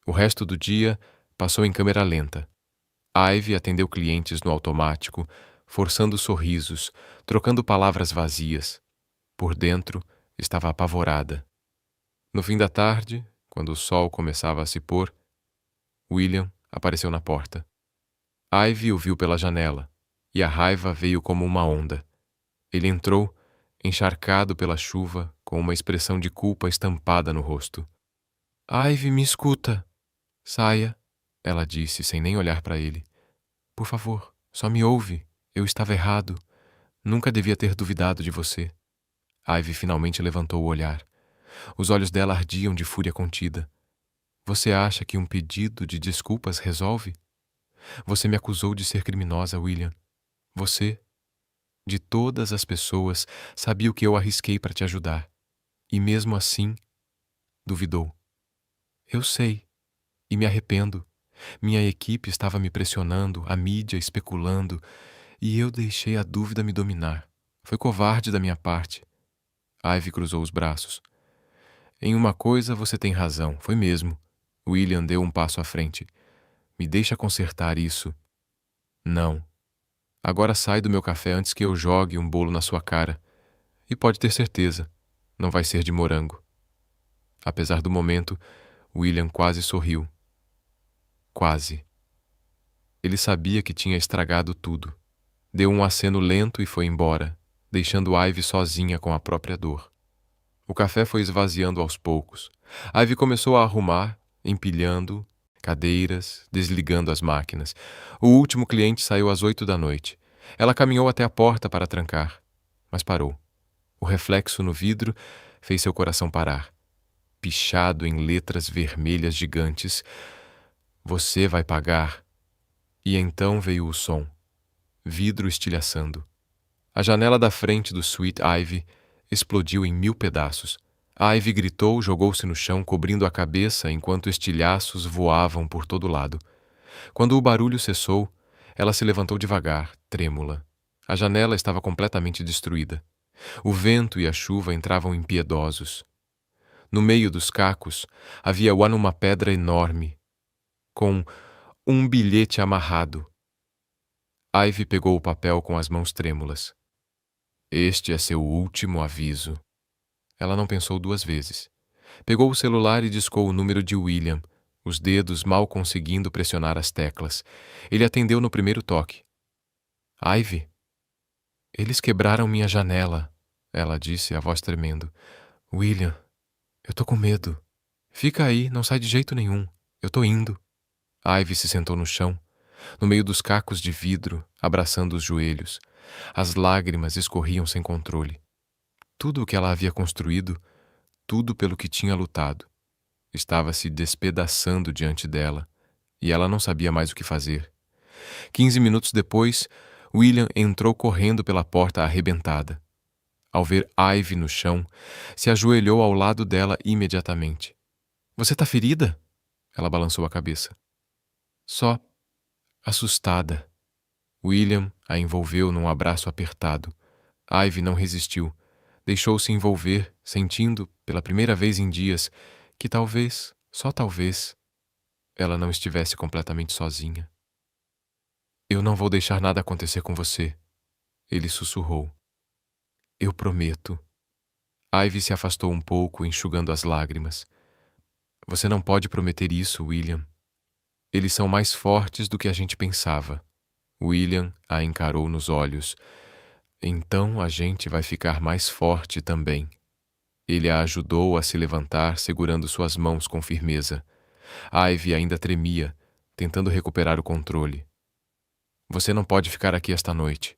O resto do dia passou em câmera lenta. Ivy atendeu clientes no automático, forçando sorrisos, trocando palavras vazias. Por dentro, estava apavorada. No fim da tarde, quando o sol começava a se pôr, William apareceu na porta. Ivy o viu pela janela, e a raiva veio como uma onda. Ele entrou, encharcado pela chuva, com uma expressão de culpa estampada no rosto. Ivy, me escuta. Saia, ela disse, sem nem olhar para ele. Por favor, só me ouve. Eu estava errado. Nunca devia ter duvidado de você. Ivy finalmente levantou o olhar. Os olhos dela ardiam de fúria contida. Você acha que um pedido de desculpas resolve? Você me acusou de ser criminosa, William. Você, de todas as pessoas, sabia o que eu arrisquei para te ajudar. E mesmo assim, duvidou. Eu sei. E me arrependo. Minha equipe estava me pressionando, a mídia especulando, e eu deixei a dúvida me dominar. Foi covarde da minha parte. Ivy cruzou os braços. Em uma coisa você tem razão, foi mesmo. William deu um passo à frente. Me deixa consertar isso. Não. Agora sai do meu café antes que eu jogue um bolo na sua cara. E pode ter certeza, não vai ser de morango. Apesar do momento, William quase sorriu. Quase. Ele sabia que tinha estragado tudo. Deu um aceno lento e foi embora, deixando Ivy sozinha com a própria dor. O café foi esvaziando aos poucos. Ivy começou a arrumar, empilhando cadeiras, desligando as máquinas. O último cliente saiu às 8 da noite. Ela caminhou até a porta para trancar, mas parou. O reflexo no vidro fez seu coração parar. Pichado em letras vermelhas gigantes, você vai pagar. E então veio o som. Vidro estilhaçando. A janela da frente do Sweet Ivy explodiu em 1000 pedaços. Ivy gritou, jogou-se no chão, cobrindo a cabeça enquanto estilhaços voavam por todo lado. Quando o barulho cessou, ela se levantou devagar, trêmula. A janela estava completamente destruída. O vento e a chuva entravam impiedosos. No meio dos cacos havia uma pedra enorme, com um bilhete amarrado. Ivy pegou o papel com as mãos trêmulas. Este é seu último aviso. Ela não pensou 2 vezes. Pegou o celular e discou o número de William. os dedos mal conseguindo pressionar as teclas. Ele atendeu no primeiro toque. Ivy? Eles quebraram minha janela, ela disse, a voz tremendo. William, eu tô com medo. Fica aí, não sai de jeito nenhum. Eu tô indo. Ivy se sentou no chão, no meio dos cacos de vidro, abraçando os joelhos. As lágrimas escorriam sem controle. Tudo o que ela havia construído, tudo pelo que tinha lutado, estava se despedaçando diante dela, e ela não sabia mais o que fazer. 15 minutos depois, William entrou correndo pela porta arrebentada. Ao ver Ivy no chão, se ajoelhou ao lado dela imediatamente. Você tá ferida? Ela balançou a cabeça. Só assustada. William a envolveu num abraço apertado. Ivy não resistiu. Deixou-se envolver, sentindo, pela primeira vez em dias, que talvez, só talvez, ela não estivesse completamente sozinha. Eu não vou deixar nada acontecer com você, ele sussurrou. Eu prometo. Ivy se afastou um pouco, enxugando as lágrimas. Você não pode prometer isso, William. Eles são mais fortes do que a gente pensava. William a encarou nos olhos. Então a gente vai ficar mais forte também. Ele a ajudou a se levantar, segurando suas mãos com firmeza. Ivy ainda tremia, tentando recuperar o controle. Você não pode ficar aqui esta noite,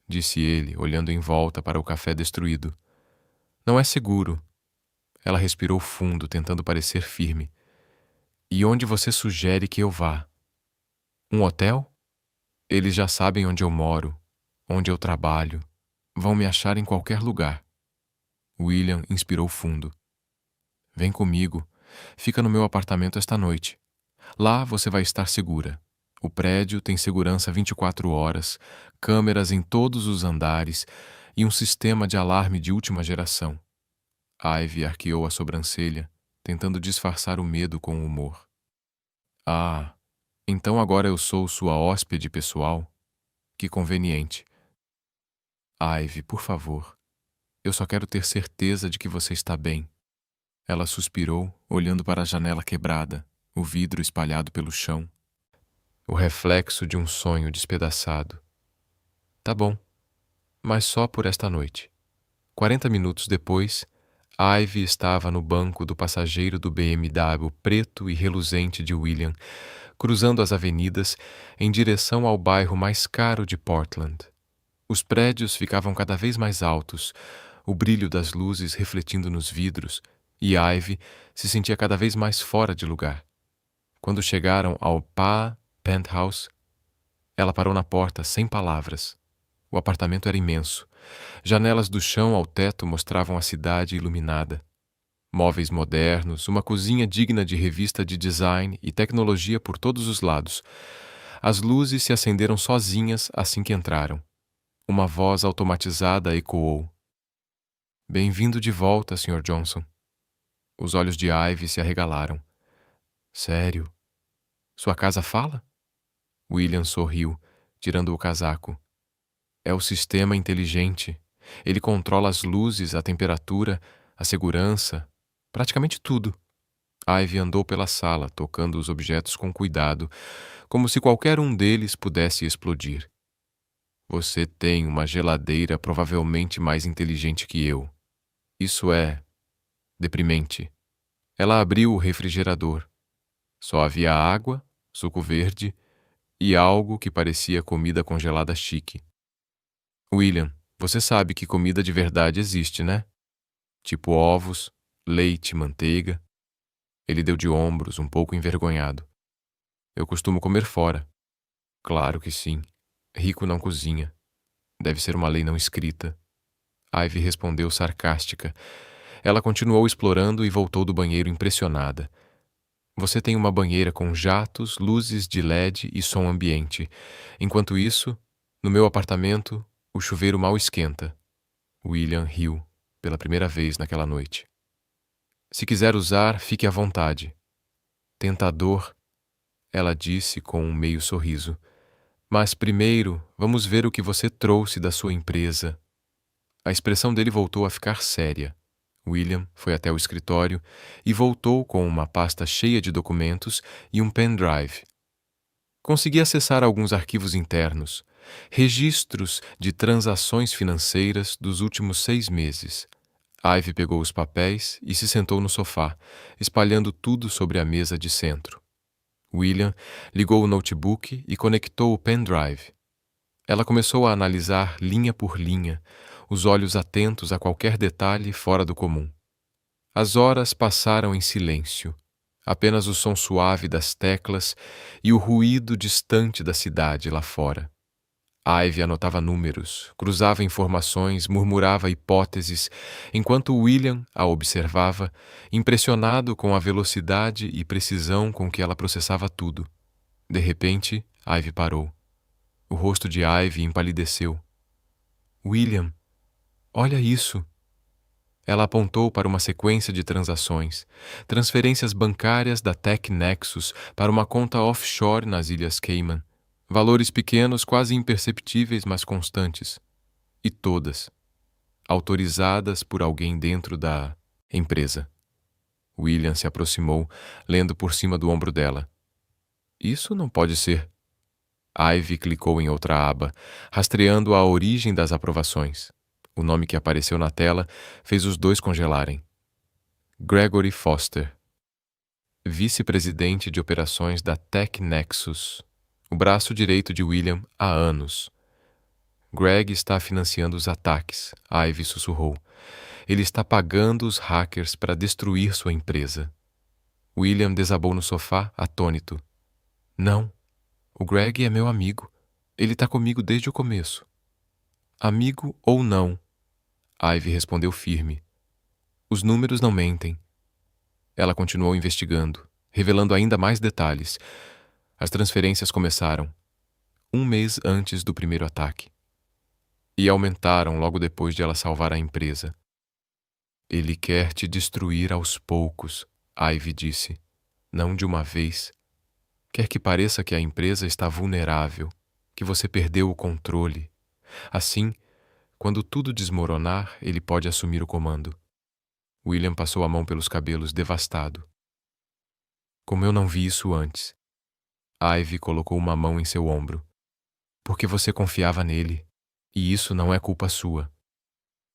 disse ele, olhando em volta para o café destruído. Não é seguro. Ela respirou fundo, tentando parecer firme. E onde você sugere que eu vá? Um hotel? Eles já sabem onde eu moro, onde eu trabalho. Vão me achar em qualquer lugar. William inspirou fundo. Vem comigo. Fica no meu apartamento esta noite. Lá você vai estar segura. O prédio tem segurança 24 horas, câmeras em todos os andares e um sistema de alarme de última geração. Ivy arqueou a sobrancelha, tentando disfarçar o medo com humor. Ah, então agora eu sou sua hóspede pessoal? Que conveniente. Ivy, por favor. Eu só quero ter certeza de que você está bem. Ela suspirou, olhando para a janela quebrada, o vidro espalhado pelo chão. O reflexo de um sonho despedaçado. Tá bom, mas só por esta noite. 40 minutos depois, Ivy estava no banco do passageiro do BMW preto e reluzente de William, cruzando as avenidas em direção ao bairro mais caro de Portland. Os prédios ficavam cada vez mais altos, o brilho das luzes refletindo nos vidros, e Ivy se sentia cada vez mais fora de lugar. Quando chegaram ao Penthouse, ela parou na porta sem palavras. O apartamento era imenso. Janelas do chão ao teto mostravam a cidade iluminada. Móveis modernos, uma cozinha digna de revista de design e tecnologia por todos os lados. As luzes se acenderam sozinhas assim que entraram. Uma voz automatizada ecoou. Bem-vindo de volta, Sr. Johnson. Os olhos de Ivy se arregalaram. Sério? Sua casa fala? William sorriu, tirando o casaco. É o sistema inteligente. Ele controla as luzes, a temperatura, a segurança, praticamente tudo. Ivy andou pela sala, tocando os objetos com cuidado, como se qualquer um deles pudesse explodir. Você tem uma geladeira provavelmente mais inteligente que eu. Isso é deprimente. Ela abriu o refrigerador. Só havia água, suco verde e algo que parecia comida congelada chique. William, você sabe que comida de verdade existe, né? Tipo ovos, leite, manteiga. Ele deu de ombros, um pouco envergonhado. Eu costumo comer fora. Claro que sim. Rico não cozinha. Deve ser uma lei não escrita. Ivy respondeu sarcástica. Ela continuou explorando e voltou do banheiro impressionada. Você tem uma banheira com jatos, luzes de LED e som ambiente. Enquanto isso, no meu apartamento, o chuveiro mal esquenta. William riu, pela primeira vez naquela noite. Se quiser usar, fique à vontade. Tentador, ela disse com um meio sorriso. Mas primeiro, vamos ver o que você trouxe da sua empresa. A expressão dele voltou a ficar séria. William foi até o escritório e voltou com uma pasta cheia de documentos e um pendrive. Consegui acessar alguns arquivos internos, registros de transações financeiras dos últimos 6 meses. Ivy pegou os papéis e se sentou no sofá, espalhando tudo sobre a mesa de centro. William ligou o notebook e conectou o pendrive. Ela começou a analisar linha por linha, os olhos atentos a qualquer detalhe fora do comum. As horas passaram em silêncio. Apenas o som suave das teclas e o ruído distante da cidade lá fora. Ivy anotava números, cruzava informações, murmurava hipóteses, enquanto William a observava, impressionado com a velocidade e precisão com que ela processava tudo. De repente, Ivy parou. O rosto de Ivy empalideceu. William, olha isso! Ela apontou para uma sequência de transações, transferências bancárias da Tech Nexus para uma conta offshore nas Ilhas Cayman. Valores pequenos, quase imperceptíveis, mas constantes. E todas autorizadas por alguém dentro da empresa. William se aproximou, lendo por cima do ombro dela. Isso não pode ser. Ivy clicou em outra aba, rastreando a origem das aprovações. O nome que apareceu na tela fez os dois congelarem. Gregory Foster, vice-presidente de operações da Tech Nexus, o braço direito de William há anos. Greg está financiando os ataques, Ivy sussurrou. Ele está pagando os hackers para destruir sua empresa. William desabou no sofá, atônito. Não, o Greg é meu amigo. Ele está comigo desde o começo. Amigo ou não? Ivy respondeu firme. Os números não mentem. Ela continuou investigando, revelando ainda mais detalhes. As transferências começaram 1 mês antes do primeiro ataque. E aumentaram logo depois de ela salvar a empresa. Ele quer te destruir aos poucos, Ivy disse. Não de uma vez. Quer que pareça que a empresa está vulnerável, que você perdeu o controle. Assim, quando tudo desmoronar, ele pode assumir o comando. William passou a mão pelos cabelos, devastado. Como eu não vi isso antes. Ivy colocou uma mão em seu ombro. Porque você confiava nele, e isso não é culpa sua.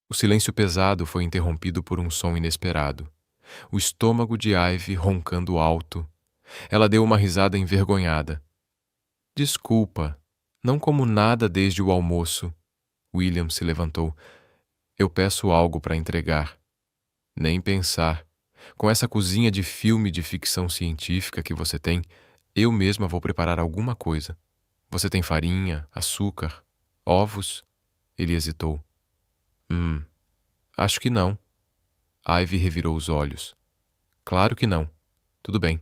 O silêncio pesado foi interrompido por um som inesperado. O estômago de Ivy roncando alto. Ela deu uma risada envergonhada. Desculpa, não como nada desde o almoço. William se levantou. Eu peço algo para entregar. Nem pensar. Com essa cozinha de filme de ficção científica que você tem, eu mesma vou preparar alguma coisa. Você tem farinha, açúcar, ovos? Ele hesitou. Acho que não. Ivy revirou os olhos. Claro que não. Tudo bem.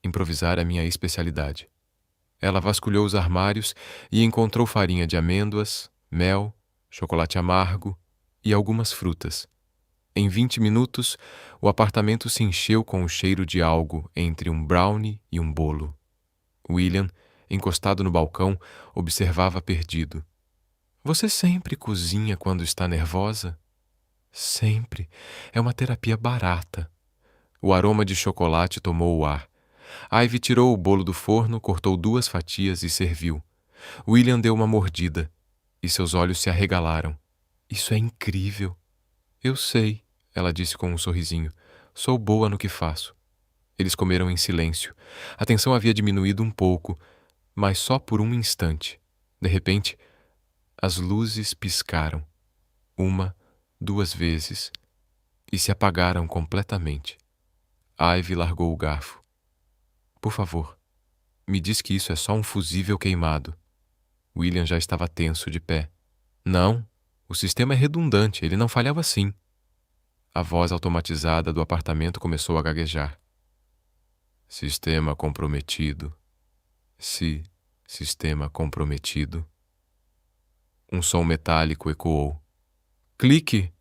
Improvisar é minha especialidade. Ela vasculhou os armários e encontrou farinha de amêndoas, mel, chocolate amargo e algumas frutas. Em 20 minutos, o apartamento se encheu com o cheiro de algo entre um brownie e um bolo. William, encostado no balcão, observava perdido. Você sempre cozinha quando está nervosa? Sempre. É uma terapia barata. O aroma de chocolate tomou o ar. Ivy tirou o bolo do forno, cortou 2 fatias e serviu. William deu uma mordida e seus olhos se arregalaram. Isso é incrível. Eu sei, ela disse com um sorrisinho. Sou boa no que faço. Eles comeram em silêncio. A tensão havia diminuído um pouco, mas só por um instante. De repente, as luzes piscaram. 1, 2 vezes. E se apagaram completamente. Ivy largou o garfo. Por favor, me diz que isso é só um fusível queimado. William já estava tenso de pé. Não, o sistema é redundante, ele não falhava assim. A voz automatizada do apartamento começou a gaguejar. Sistema comprometido. Sistema comprometido. Um som metálico ecoou. Clique!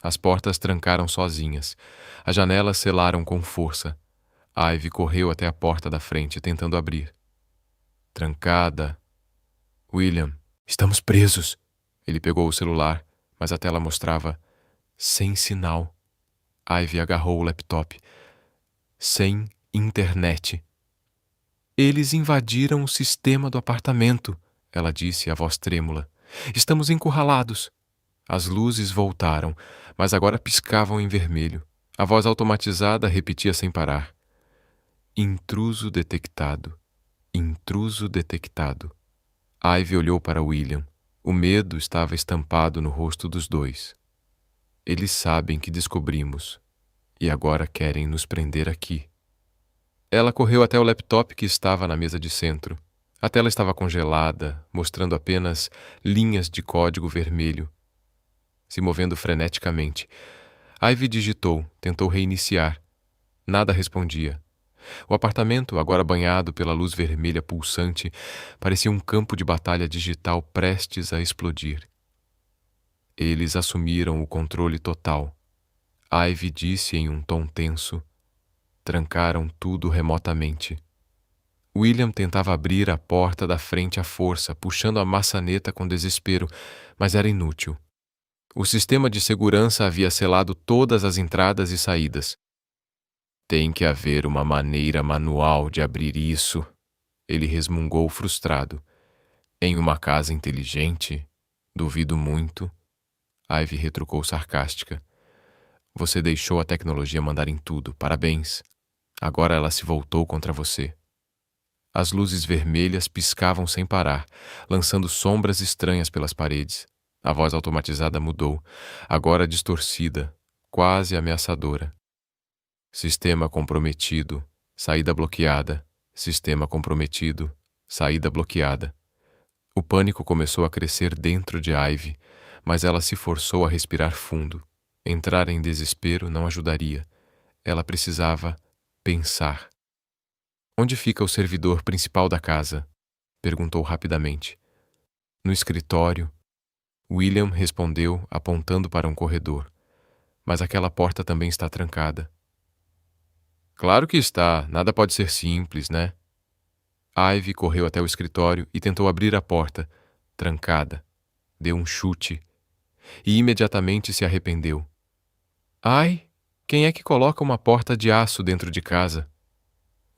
As portas trancaram sozinhas. As janelas selaram com força. Ivy correu até a porta da frente, tentando abrir. Trancada. William, estamos presos. Ele pegou o celular, mas a tela mostrava sem sinal. Ivy agarrou o laptop. Sem internet. Eles invadiram o sistema do apartamento, ela disse, a voz trêmula. Estamos encurralados. As luzes voltaram, mas agora piscavam em vermelho. A voz automatizada repetia sem parar. Intruso detectado. Intruso detectado. Ivy olhou para William. O medo estava estampado no rosto dos dois. Eles sabem que descobrimos, e agora querem nos prender aqui. Ela correu até o laptop que estava na mesa de centro. A tela estava congelada, mostrando apenas linhas de código vermelho, se movendo freneticamente. Ivy digitou, tentou reiniciar. Nada respondia. O apartamento, agora banhado pela luz vermelha pulsante, parecia um campo de batalha digital prestes a explodir. Eles assumiram o controle total. Ivy disse em um tom tenso. Trancaram tudo remotamente. William tentava abrir a porta da frente à força, puxando a maçaneta com desespero, mas era inútil. O sistema de segurança havia selado todas as entradas e saídas. Tem que haver uma maneira manual de abrir isso, ele resmungou frustrado. Em uma casa inteligente? Duvido muito. Ivy retrucou sarcástica. Você deixou a tecnologia mandar em tudo, parabéns. Agora ela se voltou contra você. As luzes vermelhas piscavam sem parar, lançando sombras estranhas pelas paredes. A voz automatizada mudou, agora distorcida, quase ameaçadora. Sistema comprometido, saída bloqueada. Sistema comprometido, saída bloqueada. O pânico começou a crescer dentro de Ivy, mas ela se forçou a respirar fundo. Entrar em desespero não ajudaria. Ela precisava pensar. Onde fica o servidor principal da casa? Perguntou rapidamente. No escritório. William respondeu, apontando para um corredor. Mas aquela porta também está trancada. Claro que está, nada pode ser simples, né? Ivy correu até o escritório e tentou abrir a porta, trancada. Deu um chute e imediatamente se arrependeu. Ai, quem é que coloca uma porta de aço dentro de casa?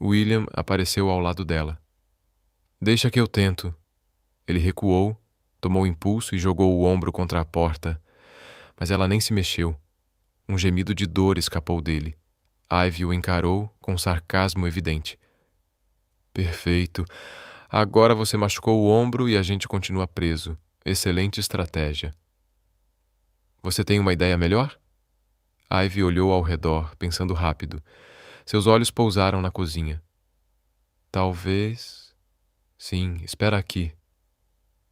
William apareceu ao lado dela. Deixa que eu tento. Ele recuou, tomou impulso e jogou o ombro contra a porta, mas ela nem se mexeu. Um gemido de dor escapou dele. Ivy o encarou com sarcasmo evidente. Perfeito. Agora você machucou o ombro e a gente continua preso. Excelente estratégia. Você tem uma ideia melhor? Ivy olhou ao redor, pensando rápido. Seus olhos pousaram na cozinha. Talvez... Sim, espera aqui.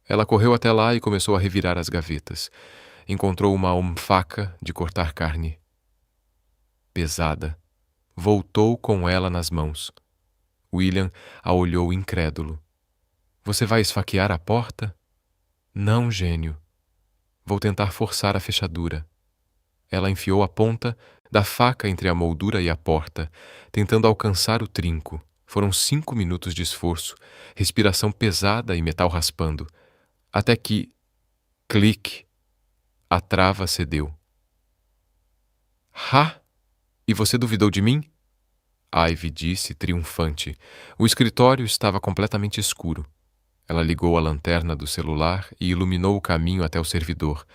Ela correu até lá e começou a revirar as gavetas. Encontrou uma almofada de cortar carne. Pesada. Voltou com ela nas mãos. William a olhou incrédulo. Você vai esfaquear a porta? Não, gênio. Vou tentar forçar a fechadura. Ela enfiou a ponta da faca entre a moldura e a porta, tentando alcançar o trinco. Foram 5 minutos de esforço, respiração pesada e metal raspando, até que... clique! A trava cedeu. Ha! E você duvidou de mim? Ivy disse, triunfante. O escritório estava completamente escuro. Ela ligou a lanterna do celular e iluminou o caminho até o servidor.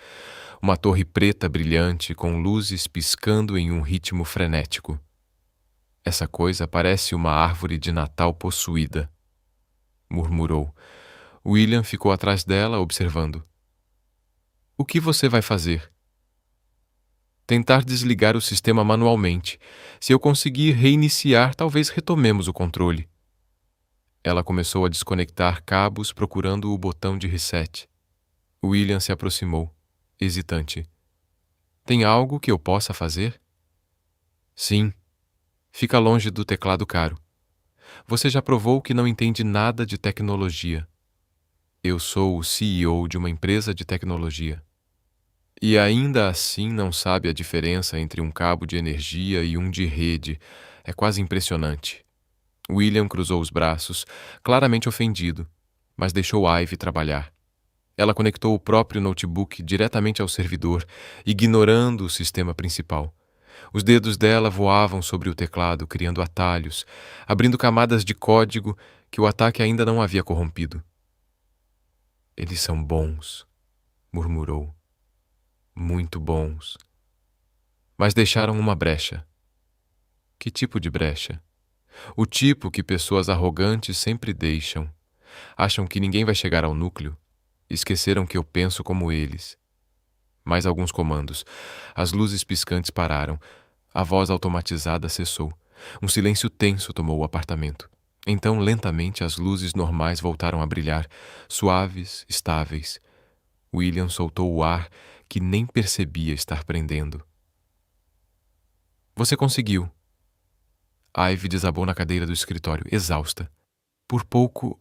Uma torre preta brilhante com luzes piscando em um ritmo frenético. Essa coisa parece uma árvore de Natal possuída, murmurou. William ficou atrás dela, observando. O que você vai fazer? Tentar desligar o sistema manualmente. Se eu conseguir reiniciar, talvez retomemos o controle. Ela começou a desconectar cabos procurando o botão de reset. William se aproximou, hesitante. Tem algo que eu possa fazer? Sim. Fica longe do teclado caro. Você já provou que não entende nada de tecnologia. Eu sou o CEO de uma empresa de tecnologia. E ainda assim não sabe a diferença entre um cabo de energia e um de rede. É quase impressionante. William cruzou os braços, claramente ofendido, mas deixou Ivy trabalhar. Ela conectou o próprio notebook diretamente ao servidor, ignorando o sistema principal. Os dedos dela voavam sobre o teclado, criando atalhos, abrindo camadas de código que o ataque ainda não havia corrompido. Eles são bons, murmurou. Muito bons. Mas deixaram uma brecha. Que tipo de brecha? O tipo que pessoas arrogantes sempre deixam. Acham que ninguém vai chegar ao núcleo. Esqueceram que eu penso como eles. Mais alguns comandos. As luzes piscantes pararam. A voz automatizada cessou. Um silêncio tenso tomou o apartamento. Então, lentamente, as luzes normais voltaram a brilhar, suaves, estáveis. William soltou o ar que nem percebia estar prendendo. Você conseguiu. Ivy desabou na cadeira do escritório, exausta. Por pouco,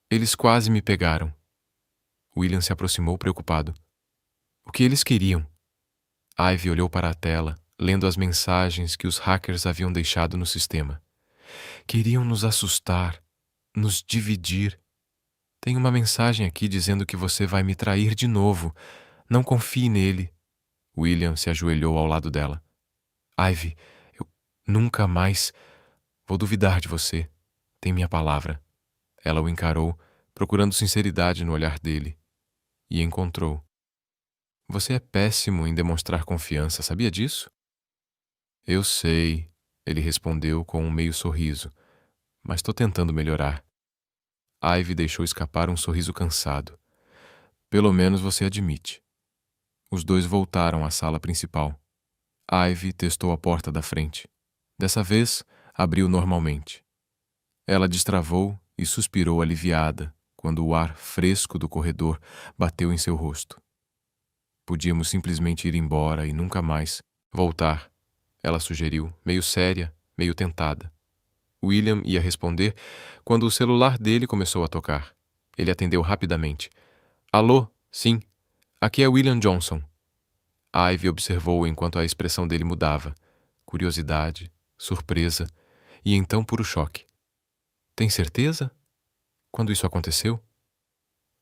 eles quase me pegaram. William se aproximou preocupado. O que eles queriam? Ivy olhou para a tela, lendo as mensagens que os hackers haviam deixado no sistema. Queriam nos assustar, nos dividir. Tem uma mensagem aqui dizendo que você vai me trair de novo. Não confie nele. William se ajoelhou ao lado dela. Ivy, eu nunca mais vou duvidar de você. Tem minha palavra. Ela o encarou, procurando sinceridade no olhar dele. E encontrou. Você é péssimo em demonstrar confiança, sabia disso? Eu sei, ele respondeu com um meio sorriso, mas estou tentando melhorar. Ivy deixou escapar um sorriso cansado. Pelo menos você admite. Os dois voltaram à sala principal. Ivy testou a porta da frente. Dessa vez, abriu normalmente. Ela destravou e suspirou aliviada quando o ar fresco do corredor bateu em seu rosto. Podíamos simplesmente ir embora e nunca mais voltar, ela sugeriu, meio séria, meio tentada. William ia responder quando o celular dele começou a tocar. Ele atendeu rapidamente. Alô? Sim. Aqui é William Johnson. Ivy observou enquanto a expressão dele mudava. Curiosidade, surpresa e então puro choque. Tem certeza? Quando isso aconteceu?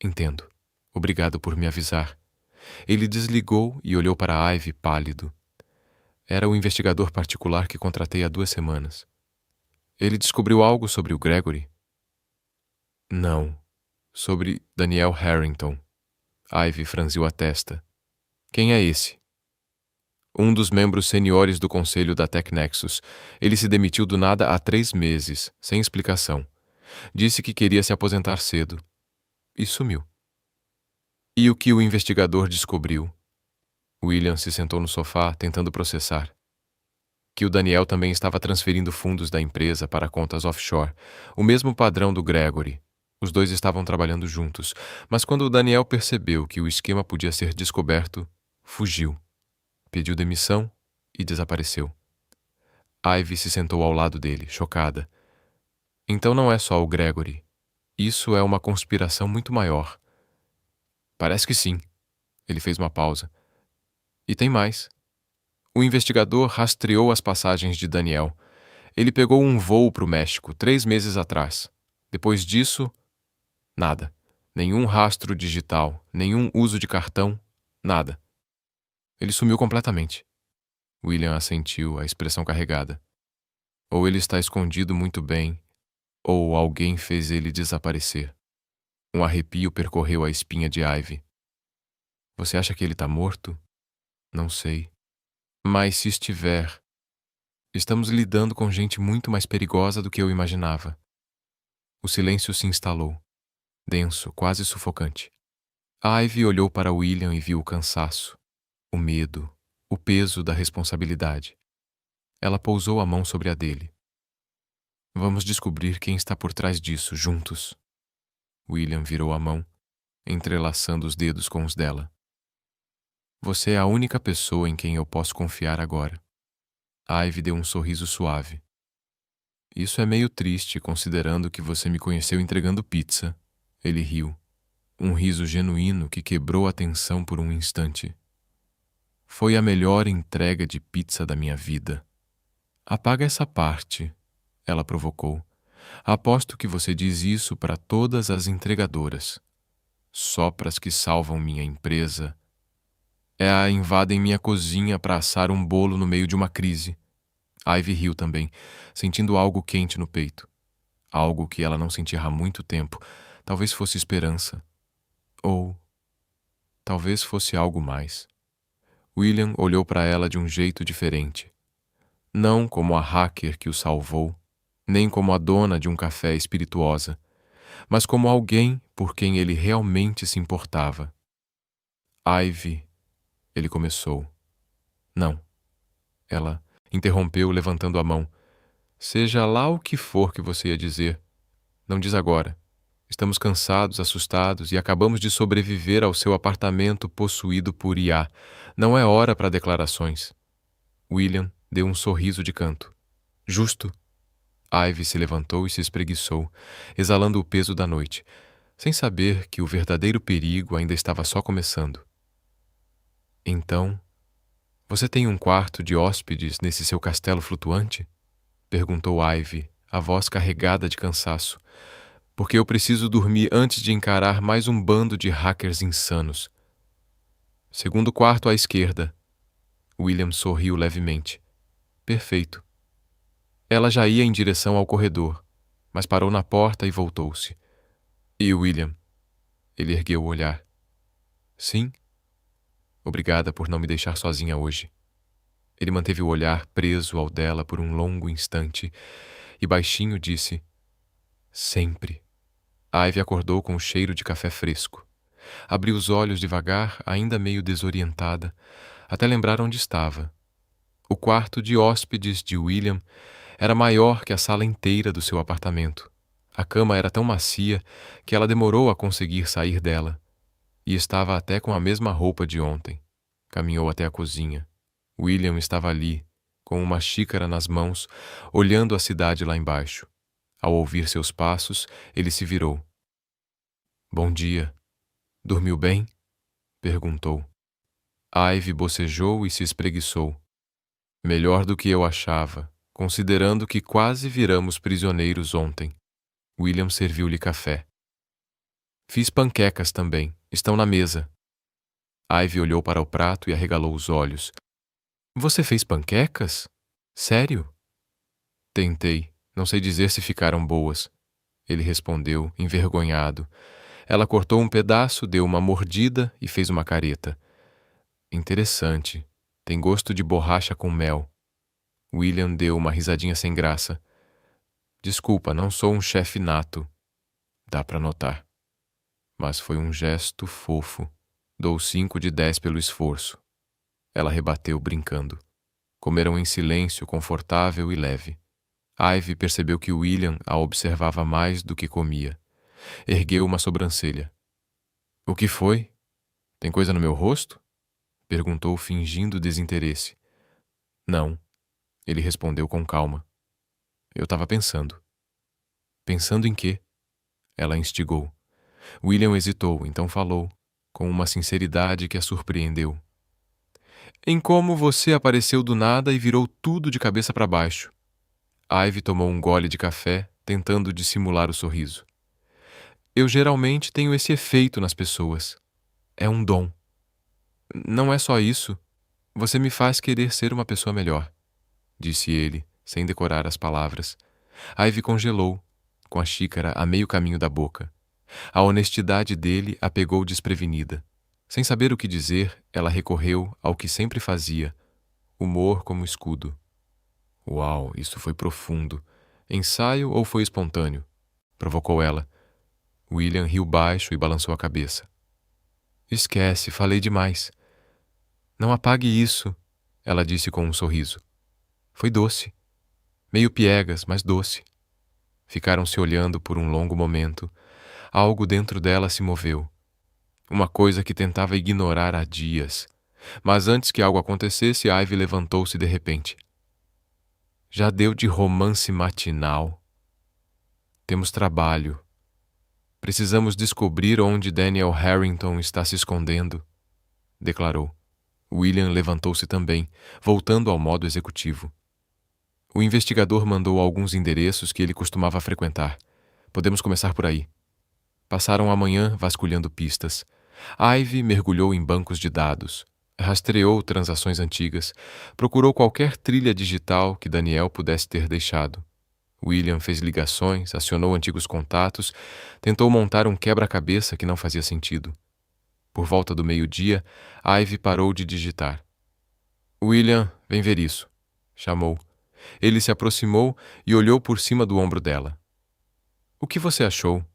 Entendo. Obrigado por me avisar. Ele desligou e olhou para Ivy pálido. Era o investigador particular que contratei há 2 semanas. Ele descobriu algo sobre o Gregory? Não. Sobre Daniel Harrington. Ivy franziu a testa. Quem é esse? Um dos membros seniores do conselho da TechNexus. Ele se demitiu do nada há 3 meses, sem explicação. Disse que queria se aposentar cedo. E sumiu. E o que o investigador descobriu? William se sentou no sofá, tentando processar. Que o Daniel também estava transferindo fundos da empresa para contas offshore, o mesmo padrão do Gregory. Os dois estavam trabalhando juntos, mas quando o Daniel percebeu que o esquema podia ser descoberto, fugiu. Pediu demissão e desapareceu. Ivy se sentou ao lado dele, chocada. Então não é só o Gregory. Isso é uma conspiração muito maior. Parece que sim. Ele fez uma pausa. E tem mais. O investigador rastreou as passagens de Daniel. Ele pegou um voo para o México 3 meses atrás. Depois disso, nada. Nenhum rastro digital, nenhum uso de cartão, nada. Ele sumiu completamente. William assentiu, a expressão carregada. Ou ele está escondido muito bem, ou alguém fez ele desaparecer. Um arrepio percorreu a espinha de Ivy. Você acha que ele está morto? Não sei. Mas se estiver, estamos lidando com gente muito mais perigosa do que eu imaginava. O silêncio se instalou, denso, quase sufocante. Ivy olhou para William e viu o cansaço, o medo, o peso da responsabilidade. Ela pousou a mão sobre a dele. Vamos descobrir quem está por trás disso, juntos. William virou a mão, entrelaçando os dedos com os dela. Você é a única pessoa em quem eu posso confiar agora. Ivy deu um sorriso suave. Isso é meio triste, considerando que você me conheceu entregando pizza. Ele riu. Um riso genuíno que quebrou a tensão por um instante. Foi a melhor entrega de pizza da minha vida. Apaga essa parte, ela provocou. Aposto que você diz isso para todas as entregadoras. Só para as que salvam minha empresa. Invadem minha cozinha para assar um bolo no meio de uma crise. Ivy riu também, sentindo algo quente no peito. Algo que ela não sentia há muito tempo. Talvez fosse esperança. Ou talvez fosse algo mais. William olhou para ela de um jeito diferente. Não como a hacker que o salvou, nem como a dona de um café espirituosa, mas como alguém por quem ele realmente se importava. Ivy, ele começou. Não. Ela interrompeu, levantando a mão. Seja lá o que for que você ia dizer, não diz agora. Estamos cansados, assustados e acabamos de sobreviver ao seu apartamento possuído por IA. Não é hora para declarações. William deu um sorriso de canto. Justo. Ivy se levantou e se espreguiçou, exalando o peso da noite, sem saber que o verdadeiro perigo ainda estava só começando. Então, você tem um quarto de hóspedes nesse seu castelo flutuante? Perguntou Ivy, a voz carregada de cansaço. Porque eu preciso dormir antes de encarar mais um bando de hackers insanos. Segundo quarto à esquerda. William sorriu levemente. Perfeito. Ela já ia em direção ao corredor, mas parou na porta e voltou-se. E William? Ele ergueu o olhar. Sim? Obrigada por não me deixar sozinha hoje. Ele manteve o olhar preso ao dela por um longo instante e baixinho disse: Sempre. Ivy acordou com o cheiro de café fresco. Abriu os olhos devagar, ainda meio desorientada, até lembrar onde estava. O quarto de hóspedes de William era maior que a sala inteira do seu apartamento. A cama era tão macia que ela demorou a conseguir sair dela. E estava até com a mesma roupa de ontem. Caminhou até a cozinha. William estava ali, com uma xícara nas mãos, olhando a cidade lá embaixo. Ao ouvir seus passos, ele se virou. Bom dia. Dormiu bem? Perguntou. Ivy bocejou e se espreguiçou. Melhor do que eu achava, considerando que quase viramos prisioneiros ontem. William serviu-lhe café. Fiz panquecas também, estão na mesa. Ivy olhou para o prato e arregalou os olhos. Você fez panquecas? Sério? Tentei, não sei dizer se ficaram boas. Ele respondeu, envergonhado. Ela cortou um pedaço, deu uma mordida e fez uma careta. Interessante. Tem gosto de borracha com mel. William deu uma risadinha sem graça. Desculpa, não sou um chefe nato. Dá para notar. Mas foi um gesto fofo. Dou 5 de 10 pelo esforço. Ela rebateu, brincando. Comeram em silêncio, confortável e leve. Ivy percebeu que William a observava mais do que comia. Ergueu uma sobrancelha. O que foi? Tem coisa no meu rosto? Perguntou, fingindo desinteresse. Não. Ele respondeu com calma. Eu estava pensando. Pensando em quê? Ela instigou. William hesitou, então falou, com uma sinceridade que a surpreendeu. Em como você apareceu do nada e virou tudo de cabeça para baixo. Ivy tomou um gole de café, tentando dissimular o sorriso. Eu geralmente tenho esse efeito nas pessoas. É um dom. Não é só isso. Você me faz querer ser uma pessoa melhor, disse ele, sem decorar as palavras. Ivy congelou, com a xícara a meio caminho da boca. A honestidade dele a pegou desprevenida. Sem saber o que dizer, ela recorreu ao que sempre fazia, humor como escudo. Uau, isso foi profundo. Ensaio ou foi espontâneo? Provocou ela. William riu baixo e balançou a cabeça. Esquece, falei demais. Não apague isso, ela disse com um sorriso. Foi doce. Meio piegas, mas doce. Ficaram se olhando por um longo momento. Algo dentro dela se moveu. Uma coisa que tentava ignorar há dias. Mas antes que algo acontecesse, Ivy levantou-se de repente. Já deu de romance matinal. Temos trabalho. Precisamos descobrir onde Daniel Harrington está se escondendo, declarou. William levantou-se também, voltando ao modo executivo. O investigador mandou alguns endereços que ele costumava frequentar. Podemos começar por aí. Passaram a manhã vasculhando pistas. Ivy mergulhou em bancos de dados. Rastreou transações antigas, procurou qualquer trilha digital que Daniel pudesse ter deixado. William fez ligações, acionou antigos contatos, tentou montar um quebra-cabeça que não fazia sentido. Por volta do meio-dia, Ivy parou de digitar. William, vem ver isso, chamou. Ele se aproximou e olhou por cima do ombro dela. O que você achou?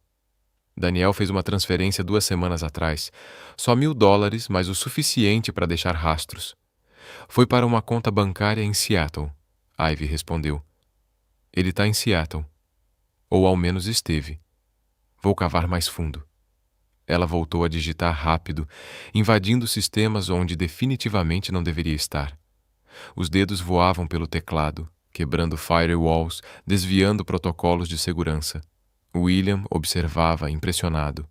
Daniel fez uma transferência 2 semanas atrás. Só $1.000, mas o suficiente para deixar rastros. Foi para uma conta bancária em Seattle. Ivy respondeu. Ele está em Seattle. Ou ao menos esteve. Vou cavar mais fundo. Ela voltou a digitar rápido, invadindo sistemas onde definitivamente não deveria estar. Os dedos voavam pelo teclado, quebrando firewalls, desviando protocolos de segurança. William observava, impressionado.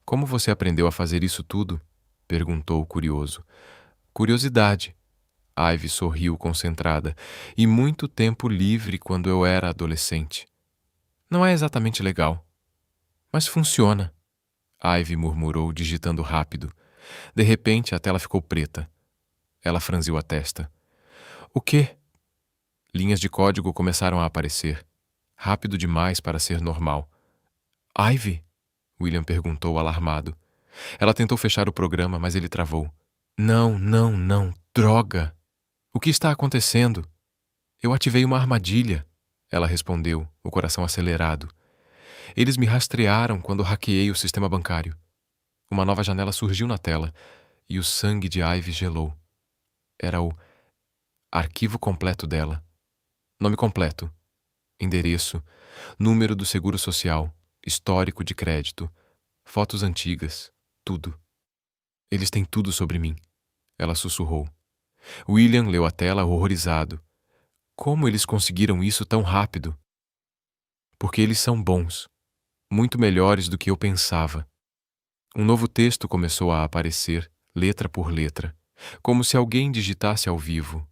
Como você aprendeu a fazer isso tudo? Perguntou, curioso. Curiosidade. Ivy sorriu concentrada. E muito tempo livre quando eu era adolescente. Não é exatamente legal. Mas funciona. Ivy murmurou, digitando rápido. De repente, a tela ficou preta. Ela franziu a testa. O quê? Linhas de código começaram a aparecer. Rápido demais para ser normal. Ivy? William perguntou, alarmado. Ela tentou fechar o programa, mas ele travou. Não, não, não. Droga! O que está acontecendo? Eu ativei uma armadilha. Ela respondeu, o coração acelerado. Eles me rastrearam quando hackeei o sistema bancário. Uma nova janela surgiu na tela e o sangue de Ivy gelou. Era o arquivo completo dela. Nome completo, endereço, número do seguro social, histórico de crédito, fotos antigas, tudo. Eles têm tudo sobre mim, ela sussurrou. William leu a tela horrorizado. Como eles conseguiram isso tão rápido? Porque eles são bons, muito melhores do que eu pensava. Um novo texto começou a aparecer, letra por letra, como se alguém digitasse ao vivo.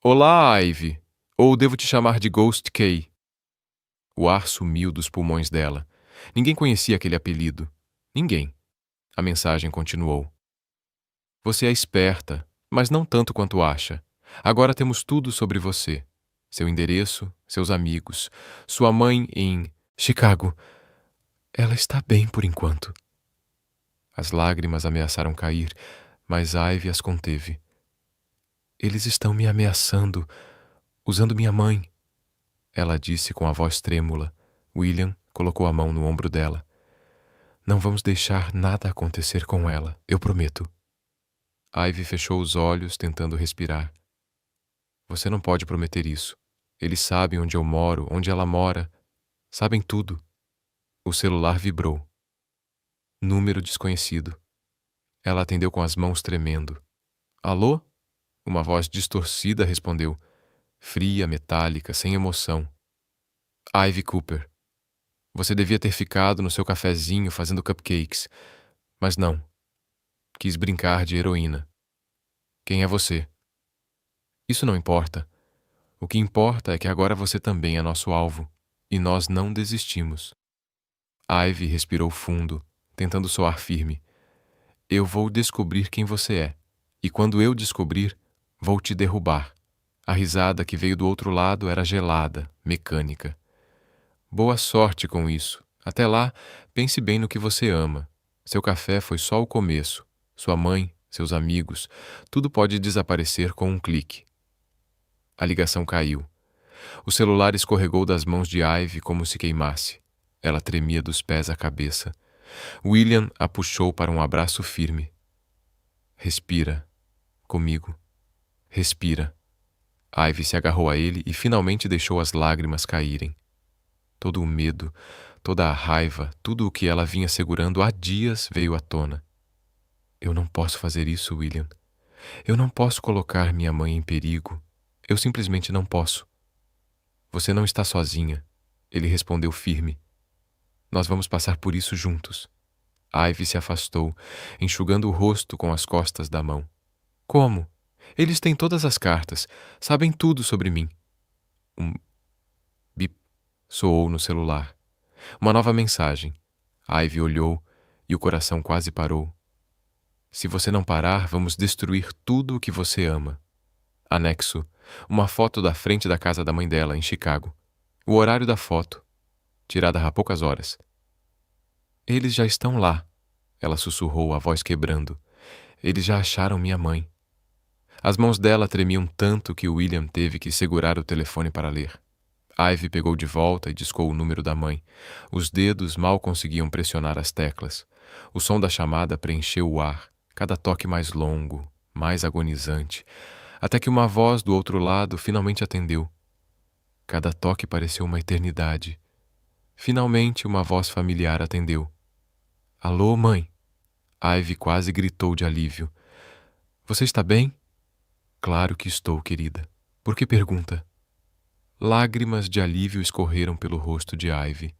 Olá, Ivy! Ou devo te chamar de Ghost K? O ar sumiu dos pulmões dela. Ninguém conhecia aquele apelido. Ninguém. A mensagem continuou. Você é esperta, mas não tanto quanto acha. Agora temos tudo sobre você. Seu endereço, seus amigos, sua mãe em Chicago. Ela está bem por enquanto. As lágrimas ameaçaram cair, mas Ivy as conteve. Eles estão me ameaçando, usando minha mãe. Ela disse com a voz trêmula. William colocou a mão no ombro dela. Não vamos deixar nada acontecer com ela, eu prometo. Ivy fechou os olhos, tentando respirar. Você não pode prometer isso. Eles sabem onde eu moro, onde ela mora. Sabem tudo. O celular vibrou. Número desconhecido. Ela atendeu com as mãos tremendo. Alô? Uma voz distorcida respondeu. Fria, metálica, sem emoção. Ivy Cooper. Você devia ter ficado no seu cafezinho fazendo cupcakes. Mas não. Quis brincar de heroína. Quem é você? Isso não importa. O que importa é que agora você também é nosso alvo. E nós não desistimos. Ivy respirou fundo, tentando soar firme. Eu vou descobrir quem você é. E quando eu descobrir, vou te derrubar. A risada que veio do outro lado era gelada, mecânica. Boa sorte com isso. Até lá, pense bem no que você ama. Seu café foi só o começo. Sua mãe, seus amigos, tudo pode desaparecer com um clique. A ligação caiu. O celular escorregou das mãos de Ivy como se queimasse. Ela tremia dos pés à cabeça. William a puxou para um abraço firme. Respira. Comigo. Respira. Ivy se agarrou a ele e finalmente deixou as lágrimas caírem. Todo o medo, toda a raiva, tudo o que ela vinha segurando há dias veio à tona. Eu não posso fazer isso, William. Eu não posso colocar minha mãe em perigo. Eu simplesmente não posso. Você não está sozinha, ele respondeu firme. Nós vamos passar por isso juntos. Ivy se afastou, enxugando o rosto com as costas da mão. Como? Eles têm todas as cartas, sabem tudo sobre mim. Um bip soou no celular. Uma nova mensagem. Ivy olhou e o coração quase parou. Se você não parar, vamos destruir tudo o que você ama. Anexo: uma foto da frente da casa da mãe dela, em Chicago. O horário da foto, tirada há poucas horas. Eles já estão lá, ela sussurrou, a voz quebrando. Eles já acharam minha mãe. As mãos dela tremiam tanto que William teve que segurar o telefone para ler. Ivy pegou de volta e discou o número da mãe. Os dedos mal conseguiam pressionar as teclas. O som da chamada preencheu o ar, cada toque mais longo, mais agonizante, até que uma voz do outro lado finalmente atendeu. Cada toque pareceu uma eternidade. Finalmente, uma voz familiar atendeu. Alô, mãe? Ivy quase gritou de alívio. Você está bem? Claro que estou, querida. Por que pergunta? Lágrimas de alívio escorreram pelo rosto de Ivy.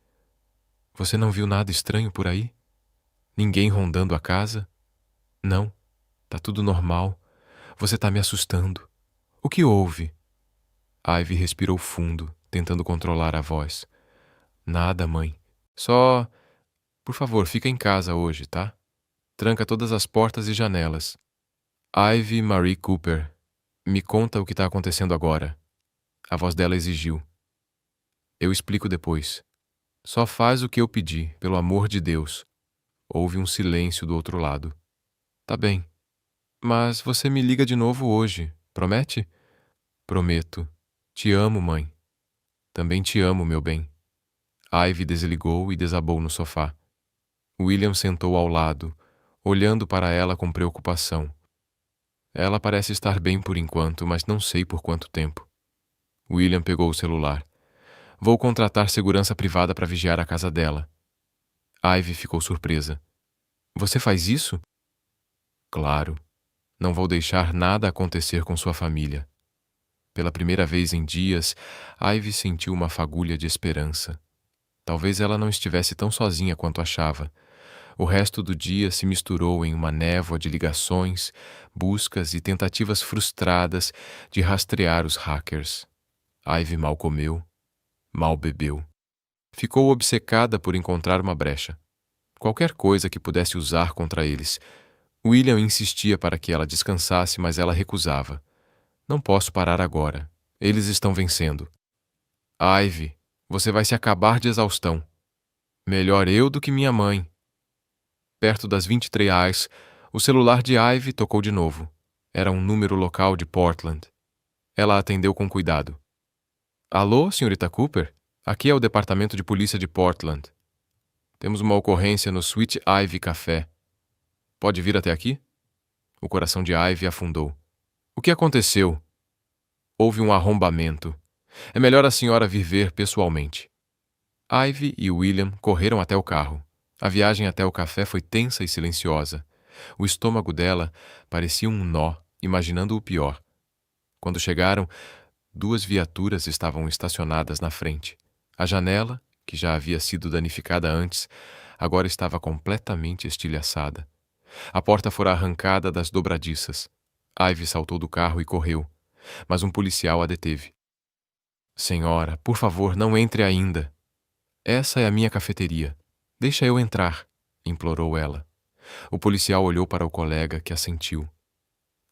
Você não viu nada estranho por aí? Ninguém rondando a casa? Não, tá tudo normal. Você tá me assustando. O que houve? Ivy respirou fundo, tentando controlar a voz. Nada, mãe. Só... Por favor, fica em casa hoje, tá? Tranca todas as portas e janelas. Ivy Marie Cooper, me conta o que está acontecendo agora. A voz dela exigiu. Eu explico depois. Só faz o que eu pedi, pelo amor de Deus. Houve um silêncio do outro lado. Tá bem. Mas você me liga de novo hoje, promete? Prometo. Te amo, mãe. Também te amo, meu bem. Ivy desligou e desabou no sofá. William sentou ao lado, olhando para ela com preocupação. Ela parece estar bem por enquanto, mas não sei por quanto tempo. William pegou o celular. Vou contratar segurança privada para vigiar a casa dela. Ivy ficou surpresa. Você faz isso? Claro. Não vou deixar nada acontecer com sua família. Pela primeira vez em dias, Ivy sentiu uma fagulha de esperança. Talvez ela não estivesse tão sozinha quanto achava. O resto do dia se misturou em uma névoa de ligações, buscas e tentativas frustradas de rastrear os hackers. Ivy mal comeu, mal bebeu. Ficou obcecada por encontrar uma brecha. Qualquer coisa que pudesse usar contra eles. William insistia para que ela descansasse, mas ela recusava. Não posso parar agora. Eles estão vencendo. Ivy, você vai se acabar de exaustão. Melhor eu do que minha mãe. Perto das 23 horas, o celular de Ivy tocou de novo. Era um número local de Portland. Ela atendeu com cuidado. Alô, senhorita Cooper? Aqui é o Departamento de Polícia de Portland. Temos uma ocorrência no Sweet Ivy Café. Pode vir até aqui? O coração de Ivy afundou. O que aconteceu? Houve um arrombamento. É melhor a senhora vir ver pessoalmente. Ivy e William correram até o carro. A viagem até o café foi tensa e silenciosa. O estômago dela parecia um nó, imaginando o pior. Quando chegaram, 2 viaturas estavam estacionadas na frente. A janela, que já havia sido danificada antes, agora estava completamente estilhaçada. A porta fora arrancada das dobradiças. Ivy saltou do carro e correu, mas um policial a deteve. Senhora, por favor, não entre ainda. Essa é a minha cafeteria. Deixa eu entrar, implorou ela. O policial olhou para o colega, que assentiu.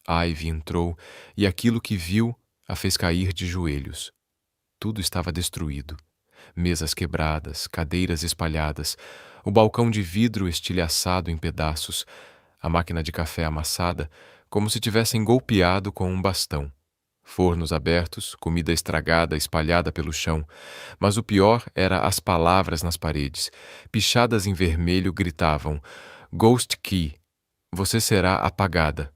Ivy entrou e aquilo que viu a fez cair de joelhos. Tudo estava destruído. Mesas quebradas, cadeiras espalhadas, o balcão de vidro estilhaçado em pedaços, a máquina de café amassada, como se tivessem golpeado com um bastão. Fornos abertos, comida estragada espalhada pelo chão, mas o pior era as palavras nas paredes. Pichadas em vermelho gritavam: Ghost Key, você será apagada.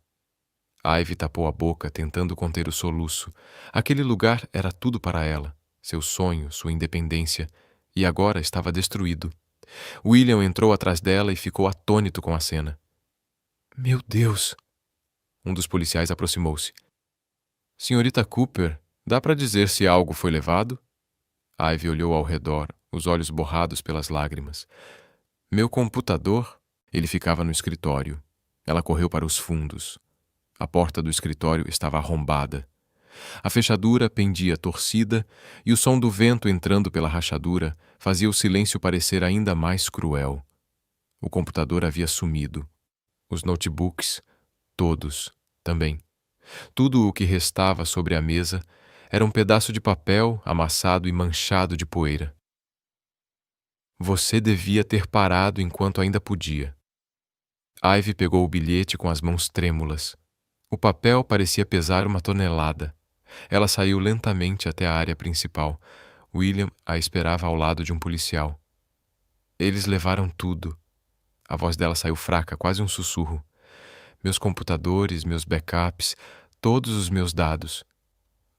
Ivy tapou a boca, tentando conter o soluço. Aquele lugar era tudo para ela, seu sonho, sua independência, e agora estava destruído. William entrou atrás dela e ficou atônito com a cena. Meu Deus! Um dos policiais aproximou-se. Senhorita Cooper, dá para dizer se algo foi levado? Ivy olhou ao redor, os olhos borrados pelas lágrimas. Meu computador? Ele ficava no escritório. Ela correu para os fundos. A porta do escritório estava arrombada. A fechadura pendia torcida e o som do vento entrando pela rachadura fazia o silêncio parecer ainda mais cruel. O computador havia sumido. Os notebooks, todos, também. Tudo o que restava sobre a mesa era um pedaço de papel amassado e manchado de poeira. Você devia ter parado enquanto ainda podia. Ivy pegou o bilhete com as mãos trêmulas. O papel parecia pesar uma tonelada. Ela saiu lentamente até a área principal. William a esperava ao lado de um policial. Eles levaram tudo. A voz dela saiu fraca, quase um sussurro. Meus computadores, meus backups, todos os meus dados.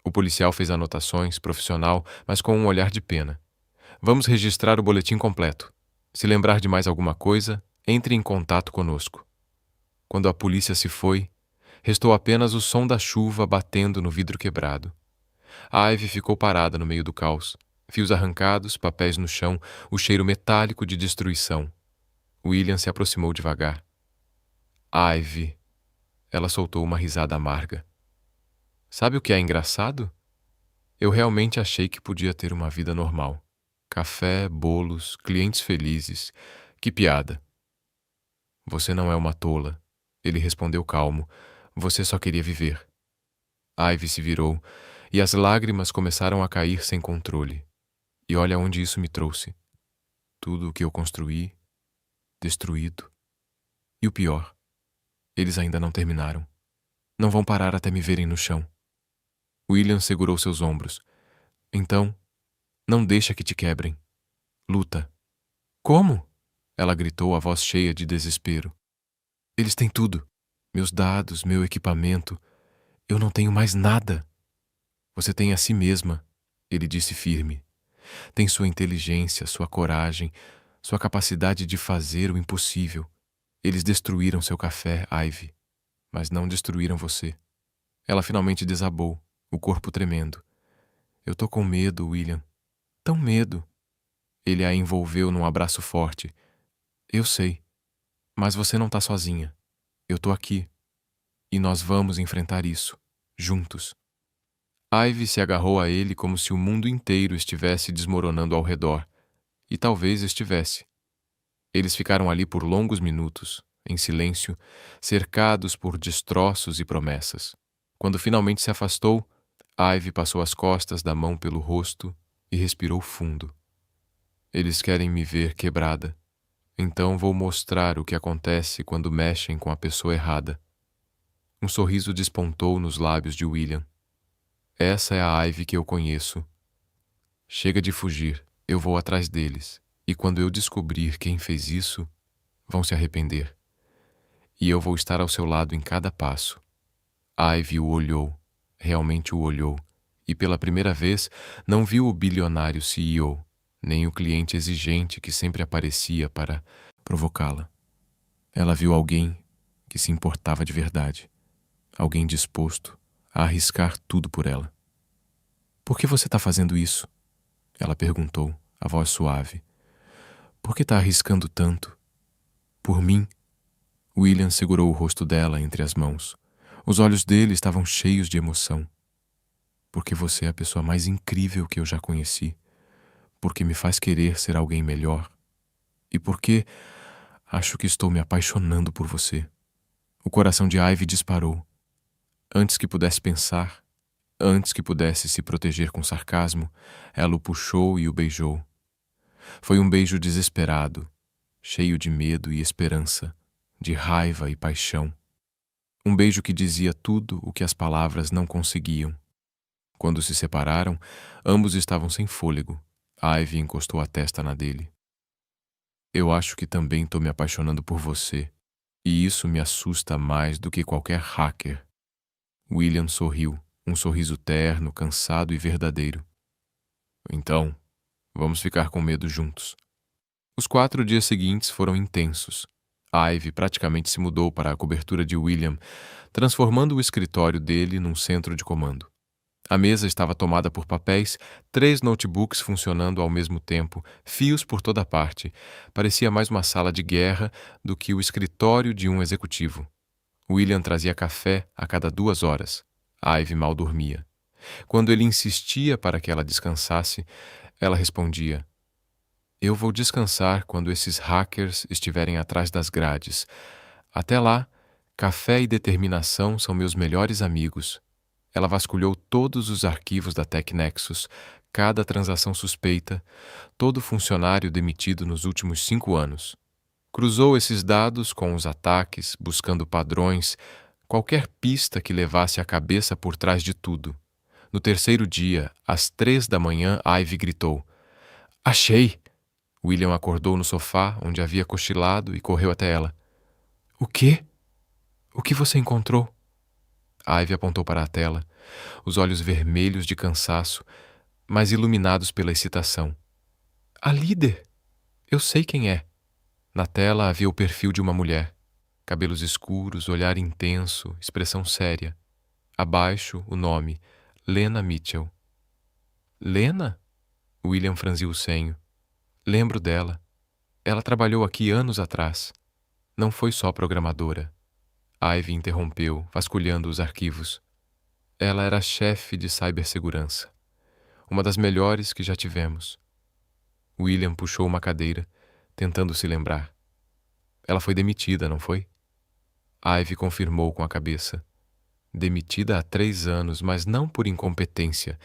O policial fez anotações, profissional, mas com um olhar de pena. Vamos registrar o boletim completo. Se lembrar de mais alguma coisa, entre em contato conosco. Quando a polícia se foi, restou apenas o som da chuva batendo no vidro quebrado. A Ivy ficou parada no meio do caos. Fios arrancados, papéis no chão, o cheiro metálico de destruição. William se aproximou devagar. Ivy. Ela soltou uma risada amarga. Sabe o que é engraçado? Eu realmente achei que podia ter uma vida normal. Café, bolos, clientes felizes. Que piada. Você não é uma tola. Ele respondeu calmo. Você só queria viver. Ivy se virou, e as lágrimas começaram a cair sem controle. E olha onde isso me trouxe. Tudo o que eu construí, destruído. E o pior, eles ainda não terminaram. Não vão parar até me verem no chão. William segurou seus ombros. Então, não deixa que te quebrem. Luta. Como? Ela gritou, a voz cheia de desespero. Eles têm tudo. Meus dados, meu equipamento. Eu não tenho mais nada. Você tem a si mesma, ele disse firme. Tem sua inteligência, sua coragem, sua capacidade de fazer o impossível. Eles destruíram seu café, Ivy, mas não destruíram você. Ela finalmente desabou, o corpo tremendo. Eu tô com medo, William. Tão medo. Ele a envolveu num abraço forte. Eu sei, mas você não tá sozinha. Eu tô aqui. E nós vamos enfrentar isso, juntos. Ivy se agarrou a ele como se o mundo inteiro estivesse desmoronando ao redor. E talvez estivesse. Eles ficaram ali por longos minutos, em silêncio, cercados por destroços e promessas. Quando finalmente se afastou, Ivy passou as costas da mão pelo rosto e respirou fundo. Eles querem me ver quebrada. Então vou mostrar o que acontece quando mexem com a pessoa errada. Um sorriso despontou nos lábios de William. Essa é a Ivy que eu conheço. Chega de fugir, eu vou atrás deles. E quando eu descobrir quem fez isso, vão se arrepender. E eu vou estar ao seu lado em cada passo. Ivy o olhou, realmente o olhou, e pela primeira vez não viu o bilionário CEO, nem o cliente exigente que sempre aparecia para provocá-la. Ela viu alguém que se importava de verdade, alguém disposto a arriscar tudo por ela. Por que você está fazendo isso? Ela perguntou, a voz suave. Por que está arriscando tanto? Por mim? William segurou o rosto dela entre as mãos. Os olhos dele estavam cheios de emoção. Porque você é a pessoa mais incrível que eu já conheci. Porque me faz querer ser alguém melhor. E porque acho que estou me apaixonando por você. O coração de Ivy disparou. Antes que pudesse pensar, antes que pudesse se proteger com sarcasmo, ela o puxou e o beijou. Foi um beijo desesperado, cheio de medo e esperança, de raiva e paixão. Um beijo que dizia tudo o que as palavras não conseguiam. Quando se separaram, ambos estavam sem fôlego. Ivy encostou a testa na dele. Eu acho que também estou me apaixonando por você, e isso me assusta mais do que qualquer hacker. William sorriu, um sorriso terno, cansado e verdadeiro. Então, vamos ficar com medo juntos. Os 4 dias seguintes foram intensos. Ivy praticamente se mudou para a cobertura de William, transformando o escritório dele num centro de comando. A mesa estava tomada por papéis, 3 notebooks funcionando ao mesmo tempo, fios por toda parte. Parecia mais uma sala de guerra do que o escritório de um executivo. William trazia café a cada 2 horas. Ivy mal dormia. Quando ele insistia para que ela descansasse, ela respondia: Eu vou descansar quando esses hackers estiverem atrás das grades. Até lá, café e determinação são meus melhores amigos. Ela vasculhou todos os arquivos da TechNexus, cada transação suspeita, todo funcionário demitido nos últimos 5 anos. Cruzou esses dados com os ataques, buscando padrões, qualquer pista que levasse a cabeça por trás de tudo. No terceiro dia, às 3 da manhã, Ivy gritou: "Achei!" William acordou no sofá, onde havia cochilado, e correu até ela. "O quê? O que você encontrou?" Ivy apontou para a tela, os olhos vermelhos de cansaço, mas iluminados pela excitação. "A líder! Eu sei quem é." Na tela havia o perfil de uma mulher. Cabelos escuros, olhar intenso, expressão séria. Abaixo, o nome: Lena Mitchell. "Lena?" William franziu o senho. "Lembro dela. Ela trabalhou aqui anos atrás. Não foi só programadora." Ivy interrompeu, vasculhando os arquivos. "Ela era chefe de cibersegurança. Uma das melhores que já tivemos." William puxou uma cadeira, tentando se lembrar. "Ela foi demitida, não foi?" Ivy confirmou com a cabeça. "Demitida há 3 anos, mas não por incompetência.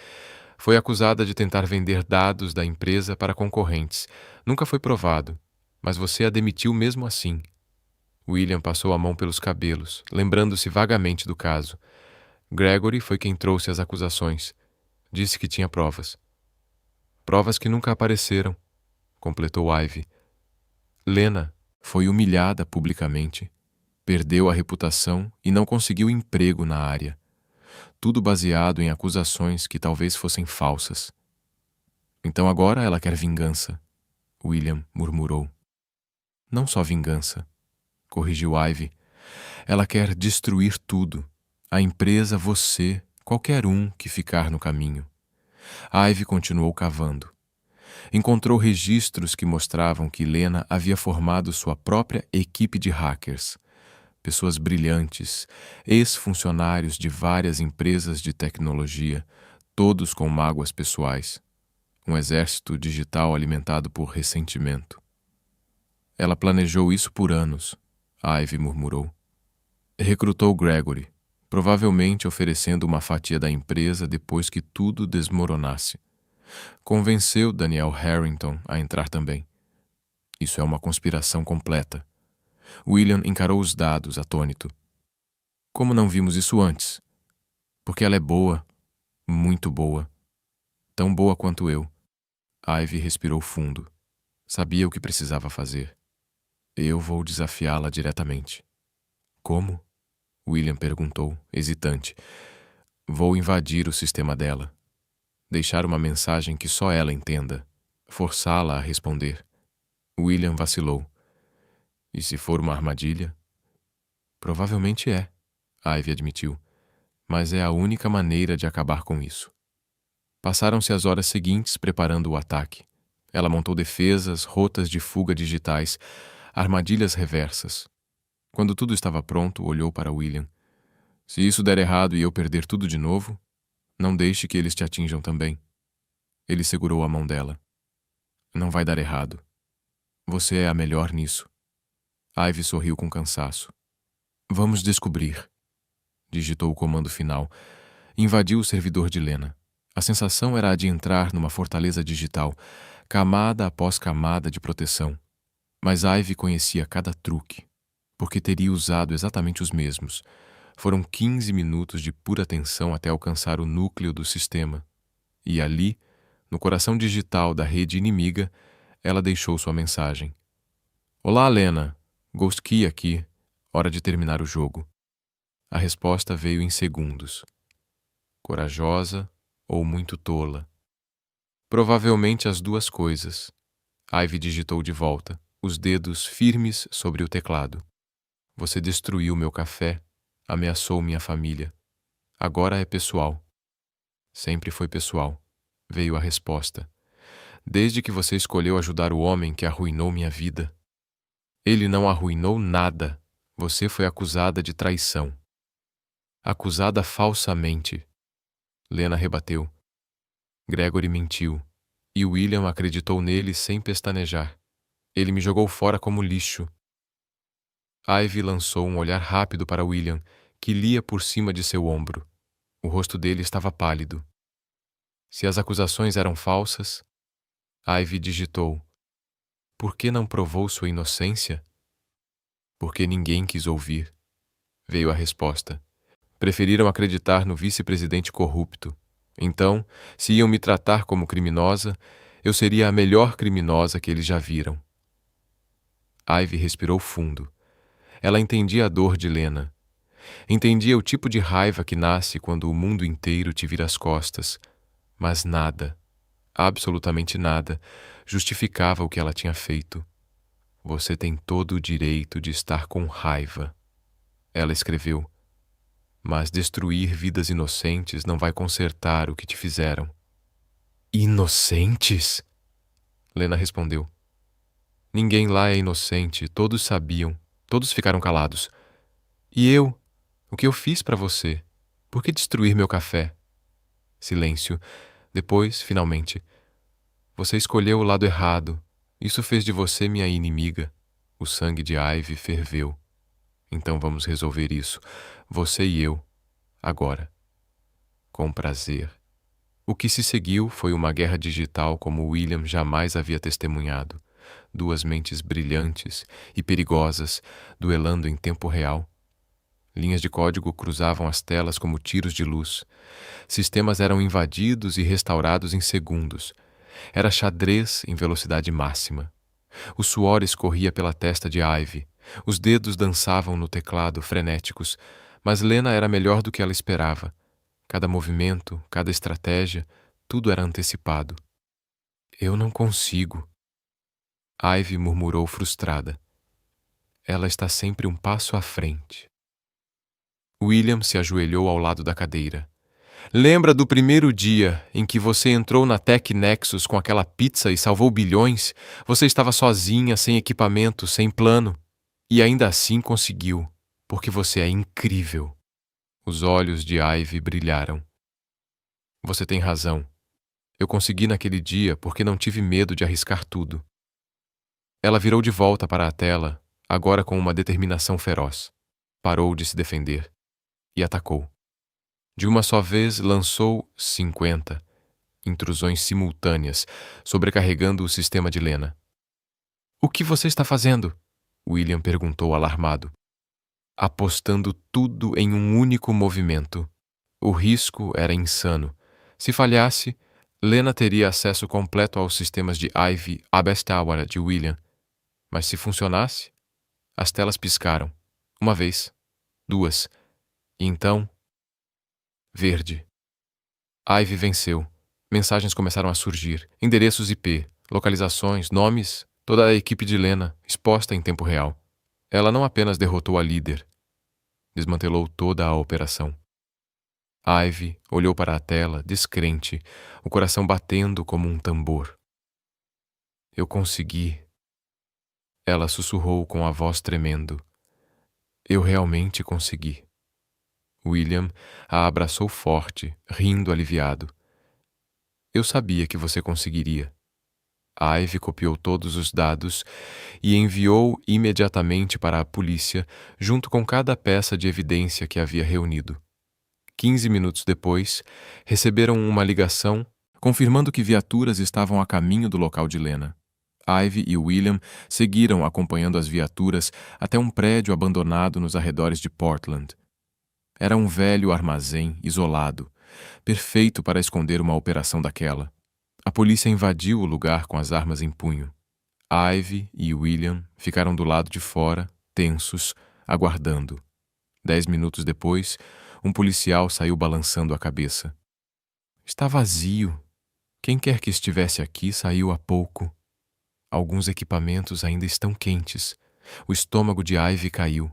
Foi acusada de tentar vender dados da empresa para concorrentes. Nunca foi provado, mas você a demitiu mesmo assim." William passou a mão pelos cabelos, lembrando-se vagamente do caso. Gregory foi quem trouxe as acusações. Disse que tinha provas. "Provas que nunca apareceram", completou Ivy. "Lena foi humilhada publicamente, perdeu a reputação e não conseguiu emprego na área. Tudo baseado em acusações que talvez fossem falsas." "Então agora ela quer vingança", William murmurou. "Não só vingança", corrigiu Ivy. "Ela quer destruir tudo. A empresa, você, qualquer um que ficar no caminho." Ivy continuou cavando. Encontrou registros que mostravam que Lena havia formado sua própria equipe de hackers. Pessoas brilhantes, ex-funcionários de várias empresas de tecnologia, todos com mágoas pessoais. Um exército digital alimentado por ressentimento. "Ela planejou isso por anos", Ivy murmurou. "Recrutou Gregory, provavelmente oferecendo uma fatia da empresa depois que tudo desmoronasse. Convenceu Daniel Harrington a entrar também. Isso é uma conspiração completa." William encarou os dados, atônito. "Como não vimos isso antes? Porque ela é boa, muito boa. Tão boa quanto eu." Ivy respirou fundo. Sabia o que precisava fazer. "Eu vou desafiá-la diretamente." "Como?" William perguntou, hesitante. "Vou invadir o sistema dela. Deixar uma mensagem que só ela entenda. Forçá-la a responder." William vacilou. "E se for uma armadilha?" "Provavelmente é", Ivy admitiu. "Mas é a única maneira de acabar com isso." Passaram-se as horas seguintes preparando o ataque. Ela montou defesas, rotas de fuga digitais, armadilhas reversas. Quando tudo estava pronto, olhou para William. "Se isso der errado e eu perder tudo de novo, não deixe que eles te atinjam também." Ele segurou a mão dela. "Não vai dar errado. Você é a melhor nisso." Ivy sorriu com cansaço. "Vamos descobrir." Digitou o comando final. Invadiu o servidor de Lena. A sensação era a de entrar numa fortaleza digital, camada após camada de proteção. Mas Ivy conhecia cada truque, porque teria usado exatamente os mesmos. Foram 15 minutos de pura tensão até alcançar o núcleo do sistema. E ali, no coração digital da rede inimiga, ela deixou sua mensagem. "Olá, Lena. Ghost Key aqui. Hora de terminar o jogo." A resposta veio em segundos. Corajosa ou muito tola? Provavelmente as duas coisas. Ivy digitou de volta, os dedos firmes sobre o teclado. "Você destruiu meu café, ameaçou minha família. Agora é pessoal." "Sempre foi pessoal", veio a resposta. "Desde que você escolheu ajudar o homem que arruinou minha vida." "Ele não arruinou nada. Você foi acusada de traição." "Acusada falsamente", Lena rebateu. "Gregory mentiu, e William acreditou nele sem pestanejar. Ele me jogou fora como lixo." Ivy lançou um olhar rápido para William, que lia por cima de seu ombro. O rosto dele estava pálido. Se as acusações eram falsas, Ivy digitou: por que não provou sua inocência? Porque ninguém quis ouvir, veio a resposta. Preferiram acreditar no vice-presidente corrupto. Então, se iam me tratar como criminosa, eu seria a melhor criminosa que eles já viram. Ivy respirou fundo. Ela entendia a dor de Lena. Entendia o tipo de raiva que nasce quando o mundo inteiro te vira as costas. Mas nada, absolutamente nada, justificava o que ela tinha feito. Você tem todo o direito de estar com raiva. Ela escreveu. Mas destruir vidas inocentes não vai consertar o que te fizeram. Inocentes? Lena respondeu. Ninguém lá é inocente, todos sabiam, todos ficaram calados. E eu? O que eu fiz para você? Por que destruir meu café? Silêncio. Depois, finalmente. Você escolheu o lado errado. Isso fez de você minha inimiga. O sangue de Ivy ferveu. Então vamos resolver isso. Você e eu. Agora. Com prazer. O que se seguiu foi uma guerra digital como William jamais havia testemunhado. Duas mentes brilhantes e perigosas, duelando em tempo real. Linhas de código cruzavam as telas como tiros de luz. Sistemas eram invadidos e restaurados em segundos. Era xadrez em velocidade máxima. O suor escorria pela testa de Ivy. Os dedos dançavam no teclado, frenéticos. Mas Lena era melhor do que ela esperava. Cada movimento, cada estratégia, tudo era antecipado. Eu não consigo. Ivy murmurou frustrada. Ela está sempre um passo à frente. William se ajoelhou ao lado da cadeira. Lembra do primeiro dia em que você entrou na Tech Nexus com aquela pizza e salvou bilhões? Você estava sozinha, sem equipamento, sem plano. E ainda assim conseguiu, porque você é incrível. Os olhos de Ivy brilharam. Você tem razão. Eu consegui naquele dia porque não tive medo de arriscar tudo. Ela virou de volta para a tela, agora com uma determinação feroz. Parou de se defender e atacou. De uma só vez lançou 50 intrusões simultâneas, sobrecarregando o sistema de Lena. O que você está fazendo? William perguntou alarmado. Apostando tudo em um único movimento. O risco era insano. Se falhasse, Lena teria acesso completo aos sistemas de Ivy Abestawa de William. Mas se funcionasse, as telas piscaram. Uma vez, duas, e então... Verde. Ivy venceu. Mensagens começaram a surgir. Endereços IP, localizações, nomes, toda a equipe de Lena, exposta em tempo real. Ela não apenas derrotou a líder, desmantelou toda a operação. Ivy olhou para a tela, descrente, o coração batendo como um tambor. Eu consegui. Ela sussurrou com a voz tremendo. Eu realmente consegui. William a abraçou forte, rindo aliviado. Eu sabia que você conseguiria. Ivy copiou todos os dados e enviou imediatamente para a polícia, junto com cada peça de evidência que havia reunido. 15 minutos depois, receberam uma ligação confirmando que viaturas estavam a caminho do local de Lena. Ivy e William seguiram acompanhando as viaturas até um prédio abandonado nos arredores de Portland. Era um velho armazém isolado, perfeito para esconder uma operação daquela. A polícia invadiu o lugar com as armas em punho. Ivy e William ficaram do lado de fora, tensos, aguardando. 10 minutos depois, um policial saiu balançando a cabeça. Está vazio. Quem quer que estivesse aqui saiu há pouco. Alguns equipamentos ainda estão quentes. O estômago de Ivy caiu.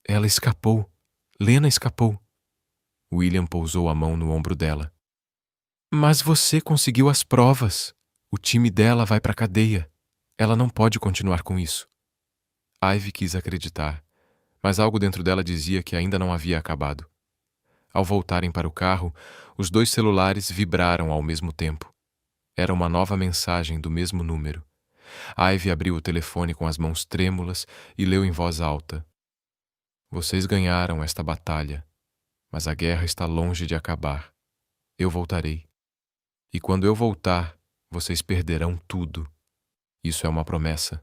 Ela escapou. Lena escapou. William pousou a mão no ombro dela. Mas você conseguiu as provas. O time dela vai para a cadeia. Ela não pode continuar com isso. Ivy quis acreditar, mas algo dentro dela dizia que ainda não havia acabado. Ao voltarem para o carro, os 2 celulares vibraram ao mesmo tempo. Era uma nova mensagem do mesmo número. Ivy abriu o telefone com as mãos trêmulas e leu em voz alta: Vocês ganharam esta batalha, mas a guerra está longe de acabar. Eu voltarei. E quando eu voltar, vocês perderão tudo. Isso é uma promessa.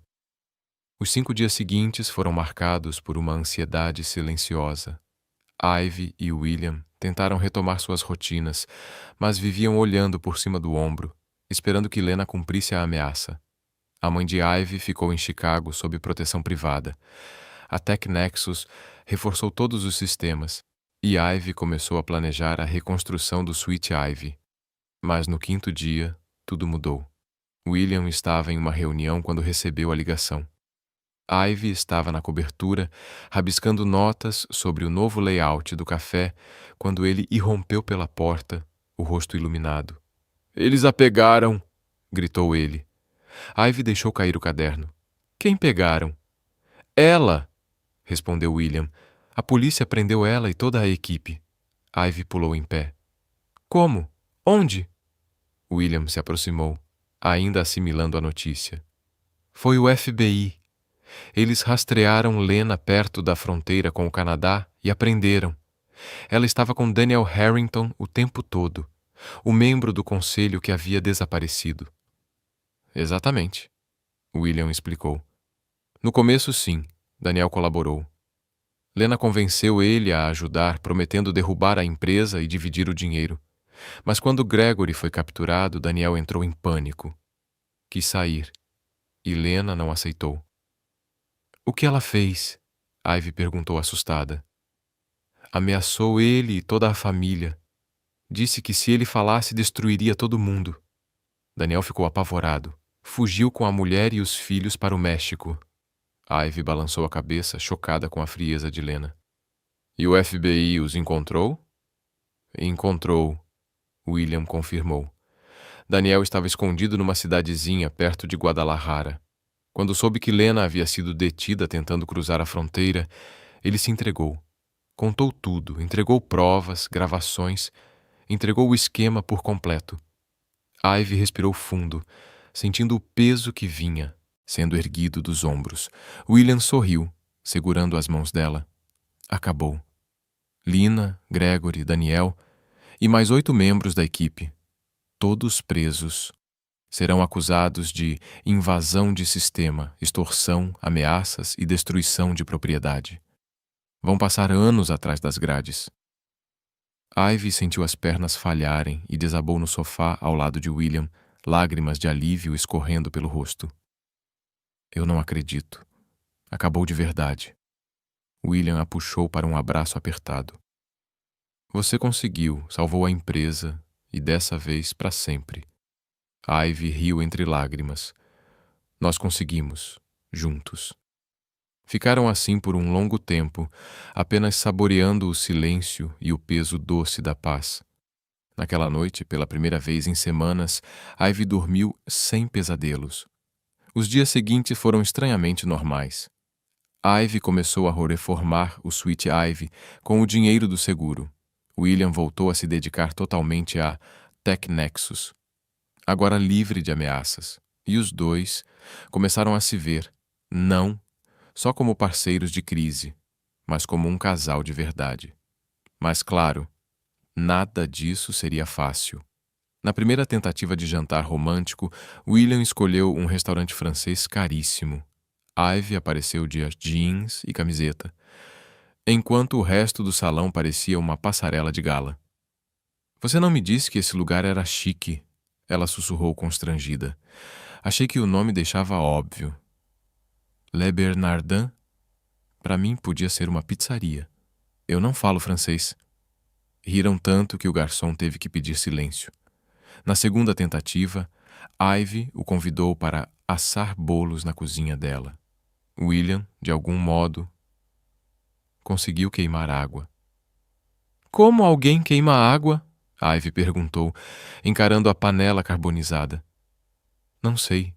Os 5 dias seguintes foram marcados por uma ansiedade silenciosa. Ivy e William tentaram retomar suas rotinas, mas viviam olhando por cima do ombro, esperando que Lena cumprisse a ameaça. A mãe de Ivy ficou em Chicago sob proteção privada. A TechNexus reforçou todos os sistemas, e Ivy começou a planejar a reconstrução do Switch Ivy. Mas no 5º dia, tudo mudou. William estava em uma reunião quando recebeu a ligação. Ivy estava na cobertura, rabiscando notas sobre o novo layout do café, quando ele irrompeu pela porta, o rosto iluminado. "Eles a pegaram!" gritou ele. Ivy deixou cair o caderno. "Quem pegaram?" "Ela!" respondeu William. "A polícia prendeu ela e toda a equipe." Ivy pulou em pé. "Como? Onde?" William se aproximou, ainda assimilando a notícia. "Foi o FBI. Eles rastrearam Lena perto da fronteira com o Canadá e a prenderam. Ela estava com Daniel Harrington o tempo todo, o membro do conselho que havia desaparecido." "Exatamente", William explicou. "No começo, sim, Daniel colaborou. Lena convenceu ele a ajudar, prometendo derrubar a empresa e dividir o dinheiro. Mas quando Gregory foi capturado, Daniel entrou em pânico. Quis sair, e Lena não aceitou." "O que ela fez?" Ivy perguntou assustada. "Ameaçou ele e toda a família. Disse que se ele falasse, destruiria todo mundo." Daniel ficou apavorado. Fugiu com a mulher e os filhos para o México. Ivy balançou a cabeça, chocada com a frieza de Lena. "E o FBI os encontrou?" "Encontrou", William confirmou. Daniel estava escondido numa cidadezinha perto de Guadalajara. Quando soube que Lena havia sido detida tentando cruzar a fronteira, ele se entregou. Contou tudo, entregou provas, gravações, entregou o esquema por completo. Ivy respirou fundo, sentindo o peso que vinha, sendo erguido dos ombros. William sorriu, segurando as mãos dela. Acabou. Lina, Gregory, Daniel e mais 8 membros da equipe, todos presos. Serão acusados de invasão de sistema, extorsão, ameaças e destruição de propriedade. Vão passar anos atrás das grades. Ivy sentiu as pernas falharem e desabou no sofá ao lado de William, lágrimas de alívio escorrendo pelo rosto. "Eu não acredito. Acabou de verdade." William a puxou para um abraço apertado. "Você conseguiu, salvou a empresa e dessa vez para sempre." Ivy riu entre lágrimas. "Nós conseguimos, juntos." Ficaram assim por um longo tempo, apenas saboreando o silêncio e o peso doce da paz. Naquela noite, pela primeira vez em semanas, Ivy dormiu sem pesadelos. Os dias seguintes foram estranhamente normais. Ivy começou a reformar o Switch Ivy com o dinheiro do seguro. William voltou a se dedicar totalmente à TechNexus, agora livre de ameaças, e os dois começaram a se ver, não só como parceiros de crise, mas como um casal de verdade. Mas claro, nada disso seria fácil. Na primeira tentativa de jantar romântico, William escolheu um restaurante francês caríssimo. Ivy apareceu de jeans e camiseta, enquanto o resto do salão parecia uma passarela de gala. "Você não me disse que esse lugar era chique?" Ela sussurrou constrangida. "Achei que o nome deixava óbvio." "Le Bernardin?" Para mim podia ser uma pizzaria. Eu não falo francês. Riram tanto que o garçom teve que pedir silêncio. Na segunda tentativa, Ivy o convidou para assar bolos na cozinha dela. William, de algum modo, conseguiu queimar água. "Como alguém queima água?" Ivy perguntou, encarando a panela carbonizada. "Não sei.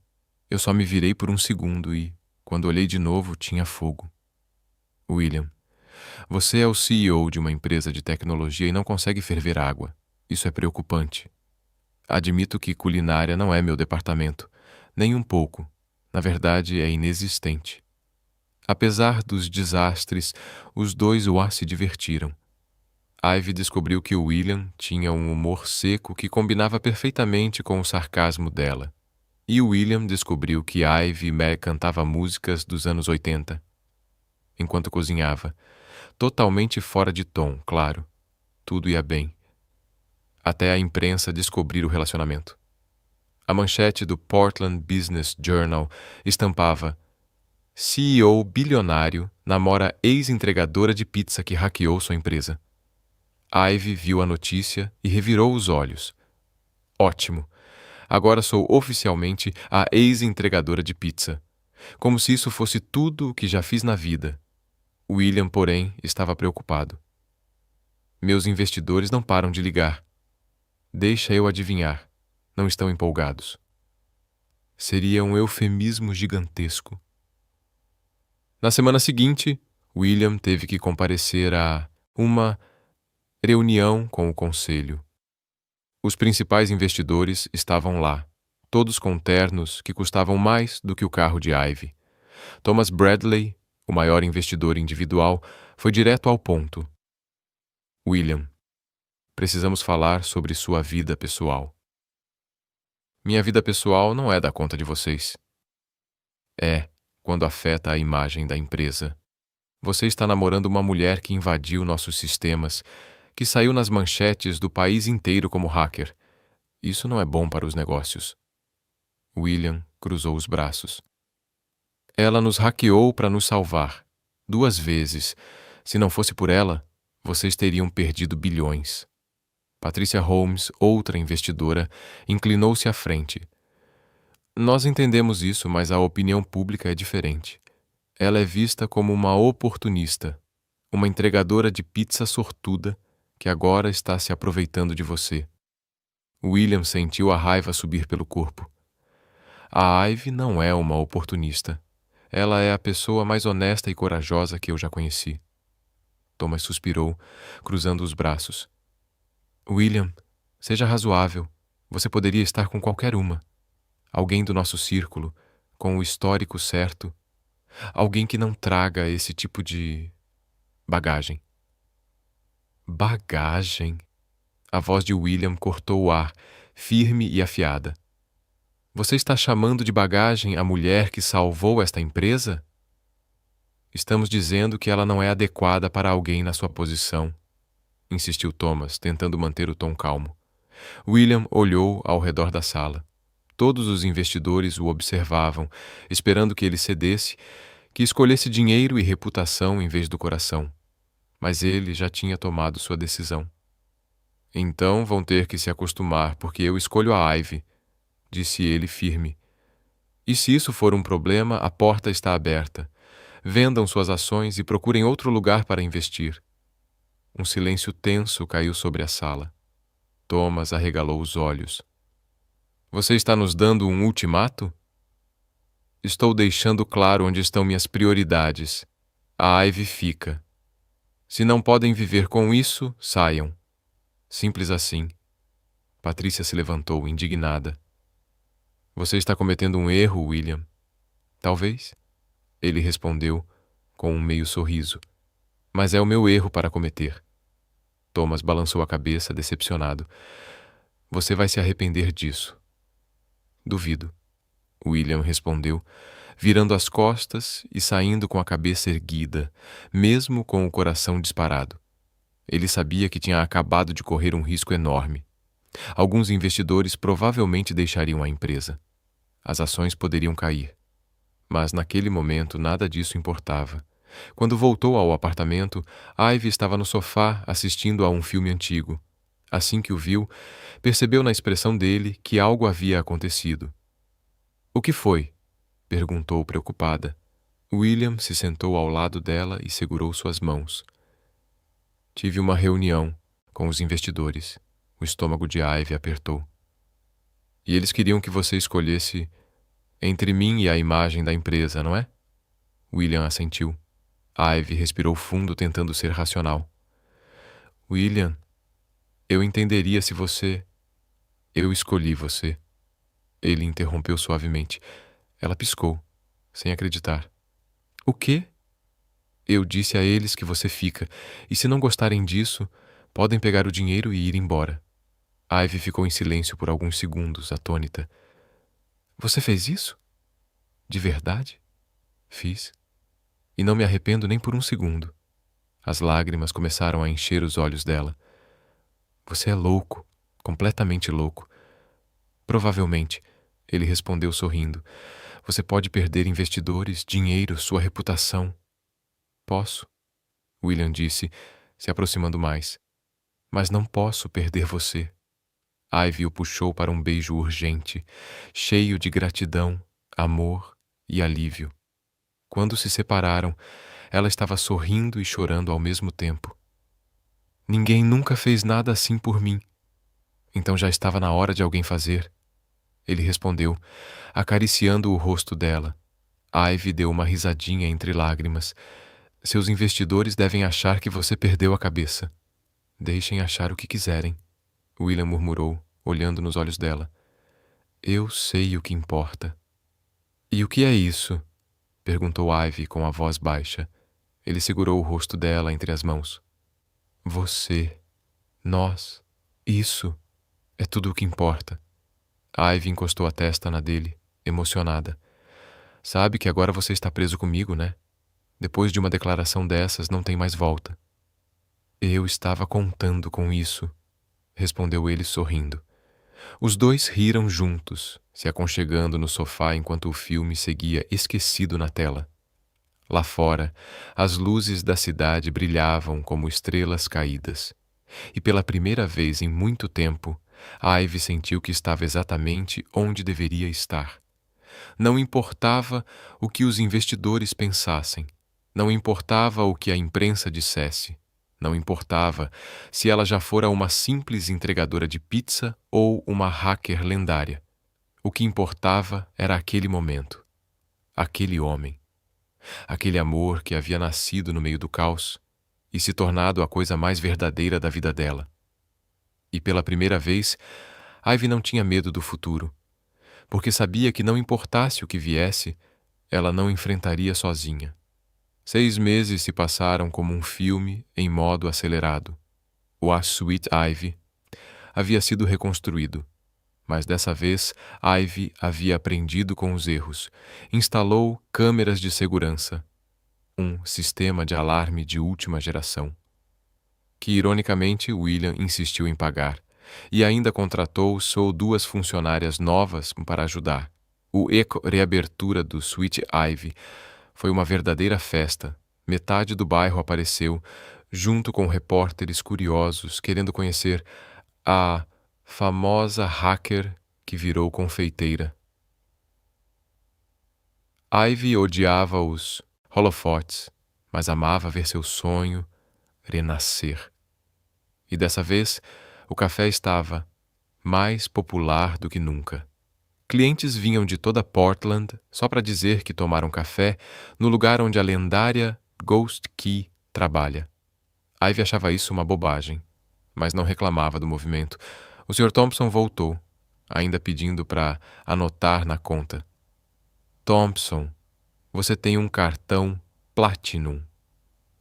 Eu só me virei por um segundo e, quando olhei de novo, tinha fogo." "William, você é o CEO de uma empresa de tecnologia e não consegue ferver água. Isso é preocupante. Admito que culinária não é meu departamento, nem um pouco, Na verdade, é inexistente. Apesar dos desastres, os dois se divertiram. Ivy descobriu que William tinha um humor seco que combinava perfeitamente com o sarcasmo dela. E William descobriu que Ivy cantava músicas dos anos 80, enquanto cozinhava, totalmente fora de tom, claro. Tudo ia bem. Até a imprensa descobrir o relacionamento. A manchete do Portland Business Journal estampava: CEO bilionário namora ex-entregadora de pizza que hackeou sua empresa. Ivy viu a notícia e revirou os olhos. Ótimo! Agora sou oficialmente a ex-entregadora de pizza. Como se isso fosse tudo o que já fiz na vida. William, porém, estava preocupado. Meus investidores não param de ligar. Deixa eu adivinhar. Não estão empolgados. Seria um eufemismo gigantesco. Na semana seguinte, William teve que comparecer a uma reunião com o conselho. Os principais investidores estavam lá, todos com ternos que custavam mais do que o carro de Ivy. Thomas Bradley, o maior investidor individual, foi direto ao ponto. William, precisamos falar sobre sua vida pessoal. Minha vida pessoal não é da conta de vocês. É, quando afeta a imagem da empresa. Você está namorando uma mulher que invadiu nossos sistemas, que saiu nas manchetes do país inteiro como hacker. Isso não é bom para os negócios. William cruzou os braços. Ela nos hackeou para nos salvar. 2 vezes. Se não fosse por ela, vocês teriam perdido bilhões. Patricia Holmes, outra investidora, inclinou-se à frente. Nós entendemos isso, mas a opinião pública é diferente. Ela é vista como uma oportunista, uma entregadora de pizza sortuda que agora está se aproveitando de você. William sentiu a raiva subir pelo corpo. A Ivy não é uma oportunista. Ela é a pessoa mais honesta e corajosa que eu já conheci. Thomas suspirou, cruzando os braços. William, seja razoável. Você poderia estar com qualquer uma. Alguém do nosso círculo, com o histórico certo. Alguém que não traga esse tipo de bagagem. Bagagem? A voz de William cortou o ar, firme e afiada. Você está chamando de bagagem a mulher que salvou esta empresa? Estamos dizendo que ela não é adequada para alguém na sua posição, insistiu Thomas, tentando manter o tom calmo. William olhou ao redor da sala. Todos os investidores o observavam, esperando que ele cedesse, que escolhesse dinheiro e reputação em vez do coração. Mas ele já tinha tomado sua decisão. Então vão ter que se acostumar, porque eu escolho a Ivy, disse ele firme. E se isso for um problema, a porta está aberta. Vendam suas ações e procurem outro lugar para investir. Um silêncio tenso caiu sobre a sala. Thomas arregalou os olhos. Você está nos dando um ultimato? Estou deixando claro onde estão minhas prioridades. A Ivy fica. Se não podem viver com isso, saiam. Simples assim. Patrícia se levantou, indignada. Você está cometendo um erro, William. Talvez. Ele respondeu com um meio sorriso. Mas é o meu erro para cometer. Thomas balançou a cabeça, decepcionado. Você vai se arrepender disso. Duvido. William respondeu, virando as costas e saindo com a cabeça erguida, mesmo com o coração disparado. Ele sabia que tinha acabado de correr um risco enorme. Alguns investidores provavelmente deixariam a empresa. As ações poderiam cair. Mas naquele momento nada disso importava. Quando voltou ao apartamento, Ivy estava no sofá assistindo a um filme antigo. Assim que o viu, percebeu na expressão dele que algo havia acontecido. O que foi? Perguntou preocupada. William se sentou ao lado dela e segurou suas mãos. Tive uma reunião com os investidores. O estômago de Ivy apertou. E eles queriam que você escolhesse entre mim e a imagem da empresa, não é? William assentiu. Ivy respirou fundo, tentando ser racional. William, eu entenderia se você... Eu escolhi você. Ele interrompeu suavemente. Ela piscou, sem acreditar. O quê? Eu disse a eles que você fica, e se não gostarem disso, podem pegar o dinheiro e ir embora. Ivy ficou em silêncio por alguns segundos, atônita. Você fez isso? De verdade? Fiz. E não me arrependo nem por um segundo. As lágrimas começaram a encher os olhos dela. Você é louco, completamente louco. Provavelmente, ele respondeu sorrindo. Você pode perder investidores, dinheiro, sua reputação. Posso, William disse, se aproximando mais. Mas não posso perder você. Ivy o puxou para um beijo urgente, cheio de gratidão, amor e alívio. Quando se separaram, ela estava sorrindo e chorando ao mesmo tempo. Ninguém nunca fez nada assim por mim. Então já estava na hora de alguém fazer. Ele respondeu, acariciando o rosto dela. Ivy deu uma risadinha entre lágrimas. Seus investidores devem achar que você perdeu a cabeça. Deixem achar o que quiserem, William murmurou, olhando nos olhos dela. Eu sei o que importa. E o que é isso? Perguntou Ivy com a voz baixa. Ele segurou o rosto dela entre as mãos. Você, nós, isso é tudo o que importa. Ivy encostou a testa na dele, emocionada. Sabe que agora você está preso comigo, né? Depois de uma declaração dessas, não tem mais volta. Eu estava contando com isso, respondeu ele sorrindo. Os dois riram juntos, se aconchegando no sofá enquanto o filme seguia esquecido na tela. Lá fora, as luzes da cidade brilhavam como estrelas caídas. E pela primeira vez em muito tempo, Ivy sentiu que estava exatamente onde deveria estar. Não importava o que os investidores pensassem, não importava o que a imprensa dissesse, não importava se ela já fora uma simples entregadora de pizza ou uma hacker lendária. O que importava era aquele momento, aquele homem, aquele amor que havia nascido no meio do caos e se tornado a coisa mais verdadeira da vida dela. E pela primeira vez, Ivy não tinha medo do futuro, porque sabia que não importasse o que viesse, ela não enfrentaria sozinha. 6 meses se passaram como um filme em modo acelerado. O Sweet Ivy havia sido reconstruído, mas dessa vez Ivy havia aprendido com os erros, instalou câmeras de segurança, um sistema de alarme de última geração, que ironicamente William insistiu em pagar, e ainda contratou só 2 funcionárias novas para ajudar. O eco-reabertura do Sweet Ivy foi uma verdadeira festa. Metade do bairro apareceu, junto com repórteres curiosos querendo conhecer a famosa hacker que virou confeiteira. Ivy odiava os holofotes, mas amava ver seu sonho renascer. E dessa vez, o café estava mais popular do que nunca. Clientes vinham de toda Portland só para dizer que tomaram café no lugar onde a lendária Ghost Key trabalha. Ivy achava isso uma bobagem, mas não reclamava do movimento. O Sr. Thompson voltou, ainda pedindo para anotar na conta. Thompson, você tem um cartão Platinum.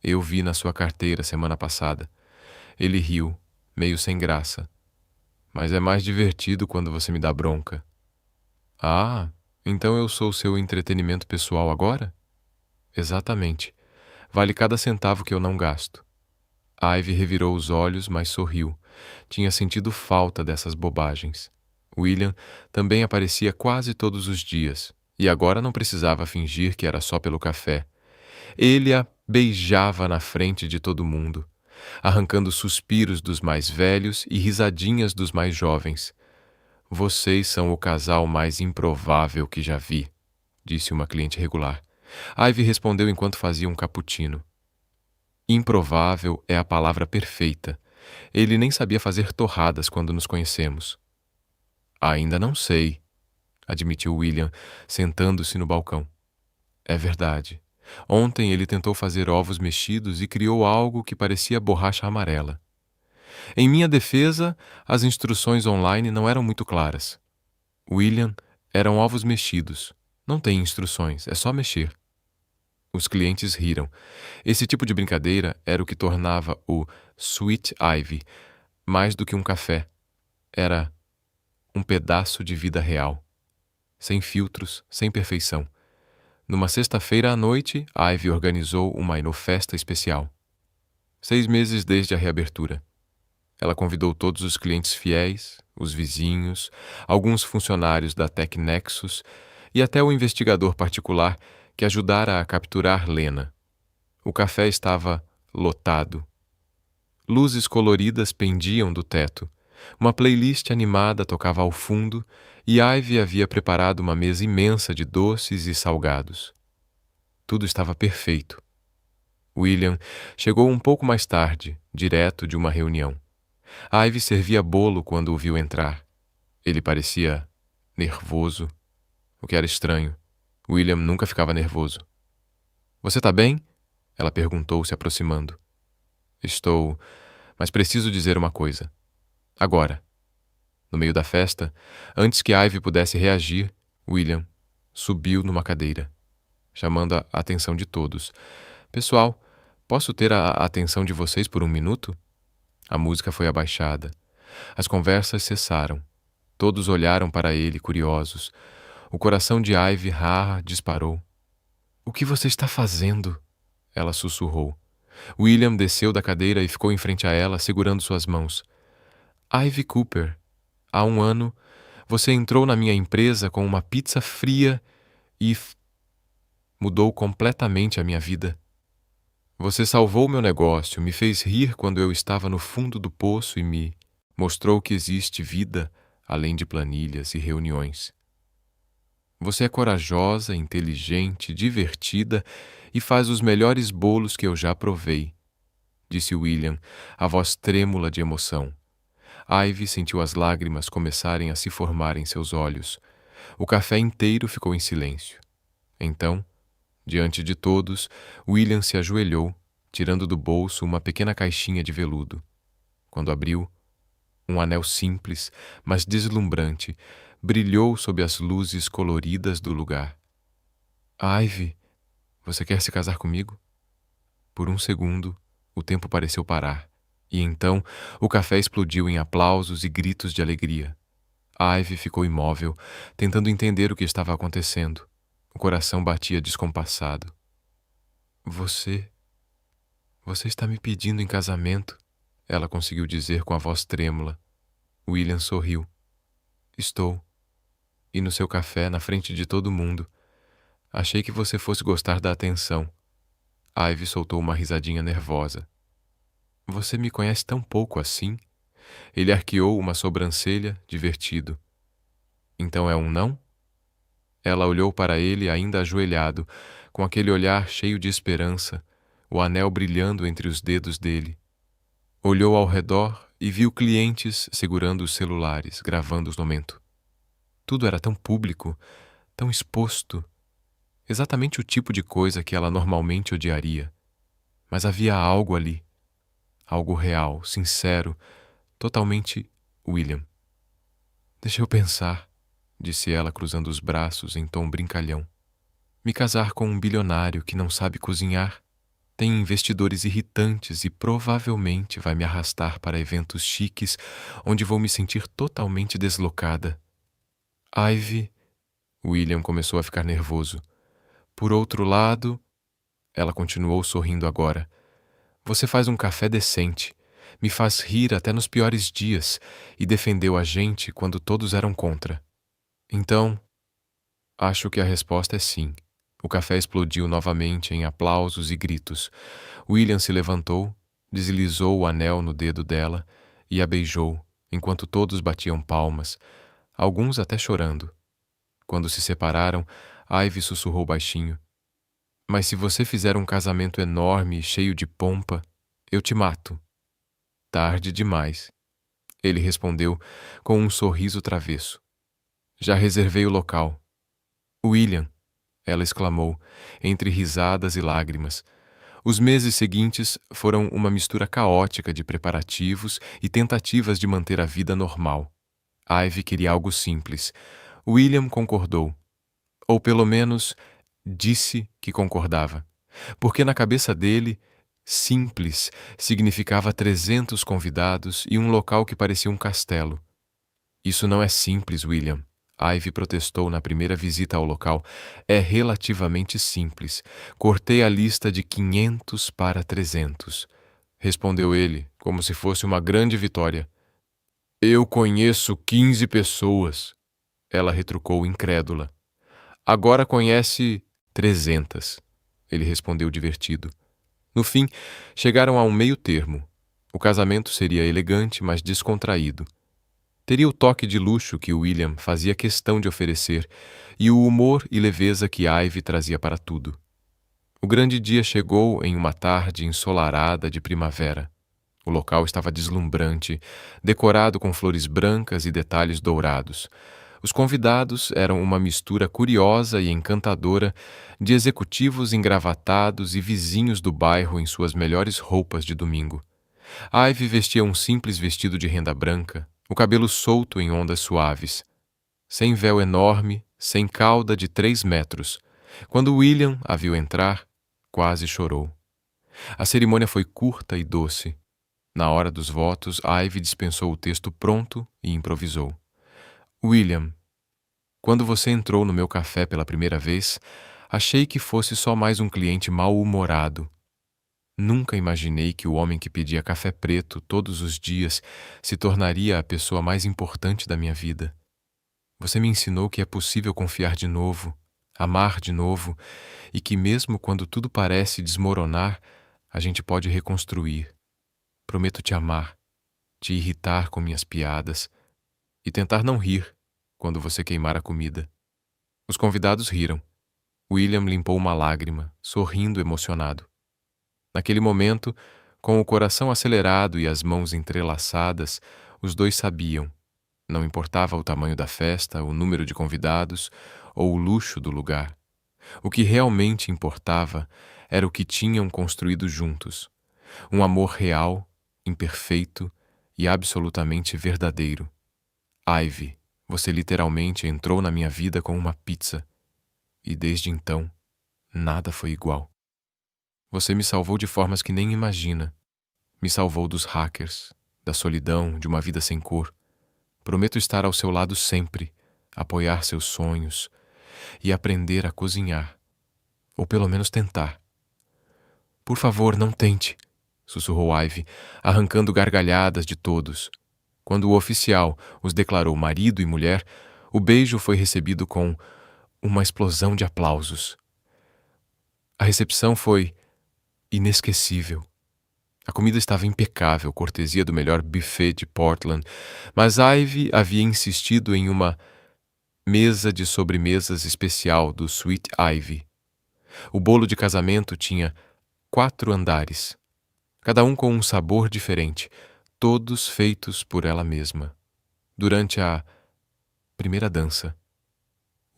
Eu vi na sua carteira semana passada. Ele riu, meio sem graça. Mas é mais divertido quando você me dá bronca. Ah, então eu sou seu entretenimento pessoal agora? Exatamente. Vale cada centavo que eu não gasto. Ivy revirou os olhos, mas sorriu. Tinha sentido falta dessas bobagens. William também aparecia quase todos os dias, e agora não precisava fingir que era só pelo café. Ele a beijava na frente de todo mundo, arrancando suspiros dos mais velhos e risadinhas dos mais jovens. Vocês são o casal mais improvável que já vi, disse uma cliente regular. Ivy respondeu enquanto fazia um cappuccino. Improvável é a palavra perfeita. Ele nem sabia fazer torradas quando nos conhecemos. Ainda não sei, admitiu William, sentando-se no balcão. É verdade. Ontem ele tentou fazer ovos mexidos e criou algo que parecia borracha amarela. Em minha defesa, as instruções online não eram muito claras. William, eram ovos mexidos, Não tem instruções, é só mexer. Os clientes riram. Esse tipo de brincadeira era o que tornava o Sweet Ivy mais do que um café. Era um pedaço de vida real. Sem filtros, sem perfeição. Numa sexta-feira à noite, Ivy organizou uma inofesta especial. 6 meses desde a reabertura. Ela convidou todos os clientes fiéis, os vizinhos, alguns funcionários da TechNexus e até o investigador particular que ajudara a capturar Lena. O café estava lotado. Luzes coloridas pendiam do teto. Uma playlist animada tocava ao fundo e Ivy havia preparado uma mesa imensa de doces e salgados. Tudo estava perfeito. William chegou um pouco mais tarde, direto de uma reunião. Ivy servia bolo quando o viu entrar. Ele parecia nervoso, o que era estranho. William nunca ficava nervoso. "Você tá bem?" Ela perguntou, se aproximando. "Estou, mas preciso dizer uma coisa. Agora." No meio da festa, antes que Ivy pudesse reagir, William subiu numa cadeira, chamando a atenção de todos. "Pessoal, posso ter a atenção de vocês por um minuto?" A música foi abaixada. As conversas cessaram. Todos olharam para ele, curiosos. O coração de Ivy disparou. "O que você está fazendo?" Ela sussurrou. William desceu da cadeira e ficou em frente a ela, segurando suas mãos. "Ivy Cooper, há 1 ano, você entrou na minha empresa com uma pizza fria e mudou completamente a minha vida. Você salvou meu negócio, me fez rir quando eu estava no fundo do poço e me mostrou que existe vida além de planilhas e reuniões. Você é corajosa, inteligente, divertida e faz os melhores bolos que eu já provei", disse William, a voz trêmula de emoção. Ivy sentiu as lágrimas começarem a se formar em seus olhos. O café inteiro ficou em silêncio. Então, diante de todos, William se ajoelhou, tirando do bolso uma pequena caixinha de veludo. Quando abriu, um anel simples, mas deslumbrante, brilhou sob as luzes coloridas do lugar. "Ivy, você quer se casar comigo?" Por um segundo, o tempo pareceu parar, e então o café explodiu em aplausos e gritos de alegria. Ivy ficou imóvel, tentando entender o que estava acontecendo. O coração batia descompassado. Você está me pedindo em casamento?" Ela conseguiu dizer com a voz trêmula. William sorriu. "Estou. E no seu café, na frente de todo mundo. Achei que você fosse gostar da atenção." Ivy soltou uma risadinha nervosa. "Você me conhece tão pouco assim?" Ele arqueou uma sobrancelha, divertido. "Então é um não?" Ela olhou para ele ainda ajoelhado, com aquele olhar cheio de esperança, o anel brilhando entre os dedos dele. Olhou ao redor e viu clientes segurando os celulares, gravando o momento. Tudo era tão público, tão exposto. Exatamente o tipo de coisa que ela normalmente odiaria. Mas havia algo ali. Algo real, sincero, totalmente William. "Deixa eu pensar", disse ela cruzando os braços em tom brincalhão. "Me casar com um bilionário que não sabe cozinhar, tem investidores irritantes e provavelmente vai me arrastar para eventos chiques onde vou me sentir totalmente deslocada." "Ivy", William começou a ficar nervoso. "Por outro lado", ela continuou sorrindo agora, "você faz um café decente, me faz rir até nos piores dias e defendeu a gente quando todos eram contra. Então, acho que a resposta é sim." O café explodiu novamente em aplausos e gritos. William se levantou, deslizou o anel no dedo dela e a beijou, enquanto todos batiam palmas, alguns até chorando. Quando se separaram, Ivy sussurrou baixinho: "Mas se você fizer um casamento enorme e cheio de pompa, eu te mato." "Tarde demais." Ele respondeu com um sorriso travesso. "Já reservei o local." "William", ela exclamou, entre risadas e lágrimas. Os meses seguintes foram uma mistura caótica de preparativos e tentativas de manter a vida normal. Ivy queria algo simples. William concordou. Ou pelo menos disse que concordava. Porque na cabeça dele, simples significava 300 convidados e um local que parecia um castelo. Isso não é simples, William. Ivy protestou na primeira visita ao local. É relativamente simples. Cortei a lista de 500 para 300. Respondeu ele, como se fosse uma grande vitória. Eu conheço 15 pessoas. Ela retrucou incrédula. Agora conhece 300. Ele respondeu divertido. No fim, chegaram a um meio termo. O casamento seria elegante, mas descontraído. Teria o toque de luxo que William fazia questão de oferecer e o humor e leveza que Ivy trazia para tudo. O grande dia chegou em uma tarde ensolarada de primavera. O local estava deslumbrante, decorado com flores brancas e detalhes dourados. Os convidados eram uma mistura curiosa e encantadora de executivos engravatados e vizinhos do bairro em suas melhores roupas de domingo. Ivy vestia um simples vestido de renda branca, o cabelo solto em ondas suaves. Sem véu enorme, sem cauda de 3 metros. Quando William a viu entrar, quase chorou. A cerimônia foi curta e doce. Na hora dos votos, Ivy dispensou o texto pronto e improvisou. William, quando você entrou no meu café pela primeira vez, achei que fosse só mais um cliente mal-humorado. Nunca imaginei que o homem que pedia café preto todos os dias se tornaria a pessoa mais importante da minha vida. Você me ensinou que é possível confiar de novo, amar de novo, e que mesmo quando tudo parece desmoronar, a gente pode reconstruir. Prometo te amar, te irritar com minhas piadas e tentar não rir quando você queimar a comida. Os convidados riram. William limpou uma lágrima, sorrindo emocionado. Naquele momento, com o coração acelerado e as mãos entrelaçadas, os dois sabiam. Não importava o tamanho da festa, o número de convidados ou o luxo do lugar. O que realmente importava era o que tinham construído juntos. Um amor real, imperfeito e absolutamente verdadeiro. Ivy, você literalmente entrou na minha vida com uma pizza. E desde então, nada foi igual. Você me salvou de formas que nem imagina. Me salvou dos hackers, da solidão, de uma vida sem cor. Prometo estar ao seu lado sempre, apoiar seus sonhos e aprender a cozinhar. Ou pelo menos tentar. Por favor, não tente, sussurrou Ivy, arrancando gargalhadas de todos. Quando o oficial os declarou marido e mulher, o beijo foi recebido com uma explosão de aplausos. A recepção foi inesquecível. A comida estava impecável, cortesia do melhor buffet de Portland, mas Ivy havia insistido em uma mesa de sobremesas especial do Sweet Ivy. O bolo de casamento tinha 4 andares, cada um com um sabor diferente, todos feitos por ela mesma. Durante a primeira dança,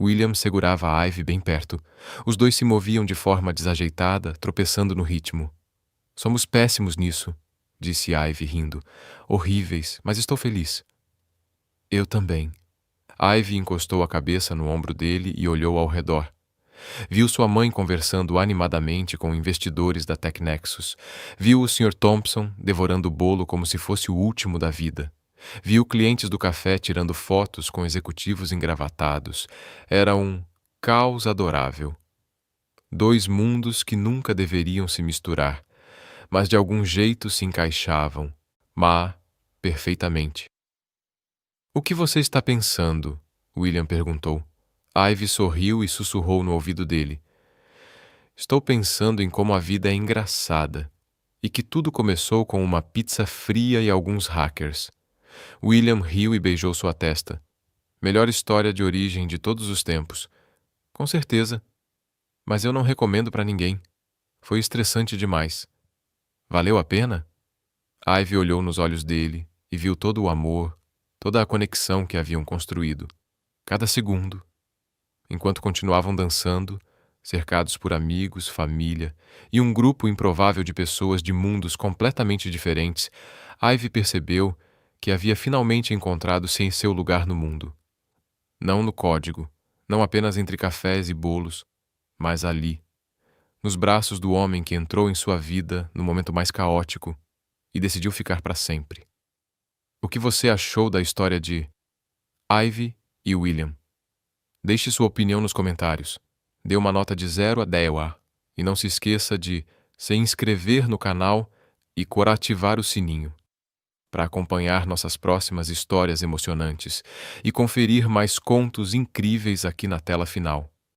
William segurava a Ivy bem perto. Os dois se moviam de forma desajeitada, tropeçando no ritmo. Somos péssimos nisso, disse Ivy rindo. Horríveis, mas estou feliz. Eu também. Ivy encostou a cabeça no ombro dele e olhou ao redor. Viu sua mãe conversando animadamente com investidores da TechNexus. Viu o Sr. Thompson devorando o bolo como se fosse o último da vida. Viu clientes do café tirando fotos com executivos engravatados. Era um caos adorável. 2 mundos que nunca deveriam se misturar, mas de algum jeito se encaixavam, perfeitamente. O que você está pensando? William perguntou. Ivy sorriu e sussurrou no ouvido dele. Estou pensando em como a vida é engraçada e que tudo começou com uma pizza fria e alguns hackers. William riu e beijou sua testa. Melhor história de origem de todos os tempos. Com certeza. Mas eu não recomendo para ninguém. Foi estressante demais. Valeu a pena? Ivy olhou nos olhos dele e viu todo o amor, toda a conexão que haviam construído. Cada segundo. Enquanto continuavam dançando, cercados por amigos, família e um grupo improvável de pessoas de mundos completamente diferentes, Ivy percebeu que havia finalmente encontrado seu lugar no mundo. Não no código, não apenas entre cafés e bolos, mas ali, nos braços do homem que entrou em sua vida no momento mais caótico e decidiu ficar para sempre. O que você achou da história de Ivy e William? Deixe sua opinião nos comentários. Dê uma nota de 0 a 10 e não se esqueça de se inscrever no canal e ativar o sininho para acompanhar nossas próximas histórias emocionantes e conferir mais contos incríveis aqui na tela final.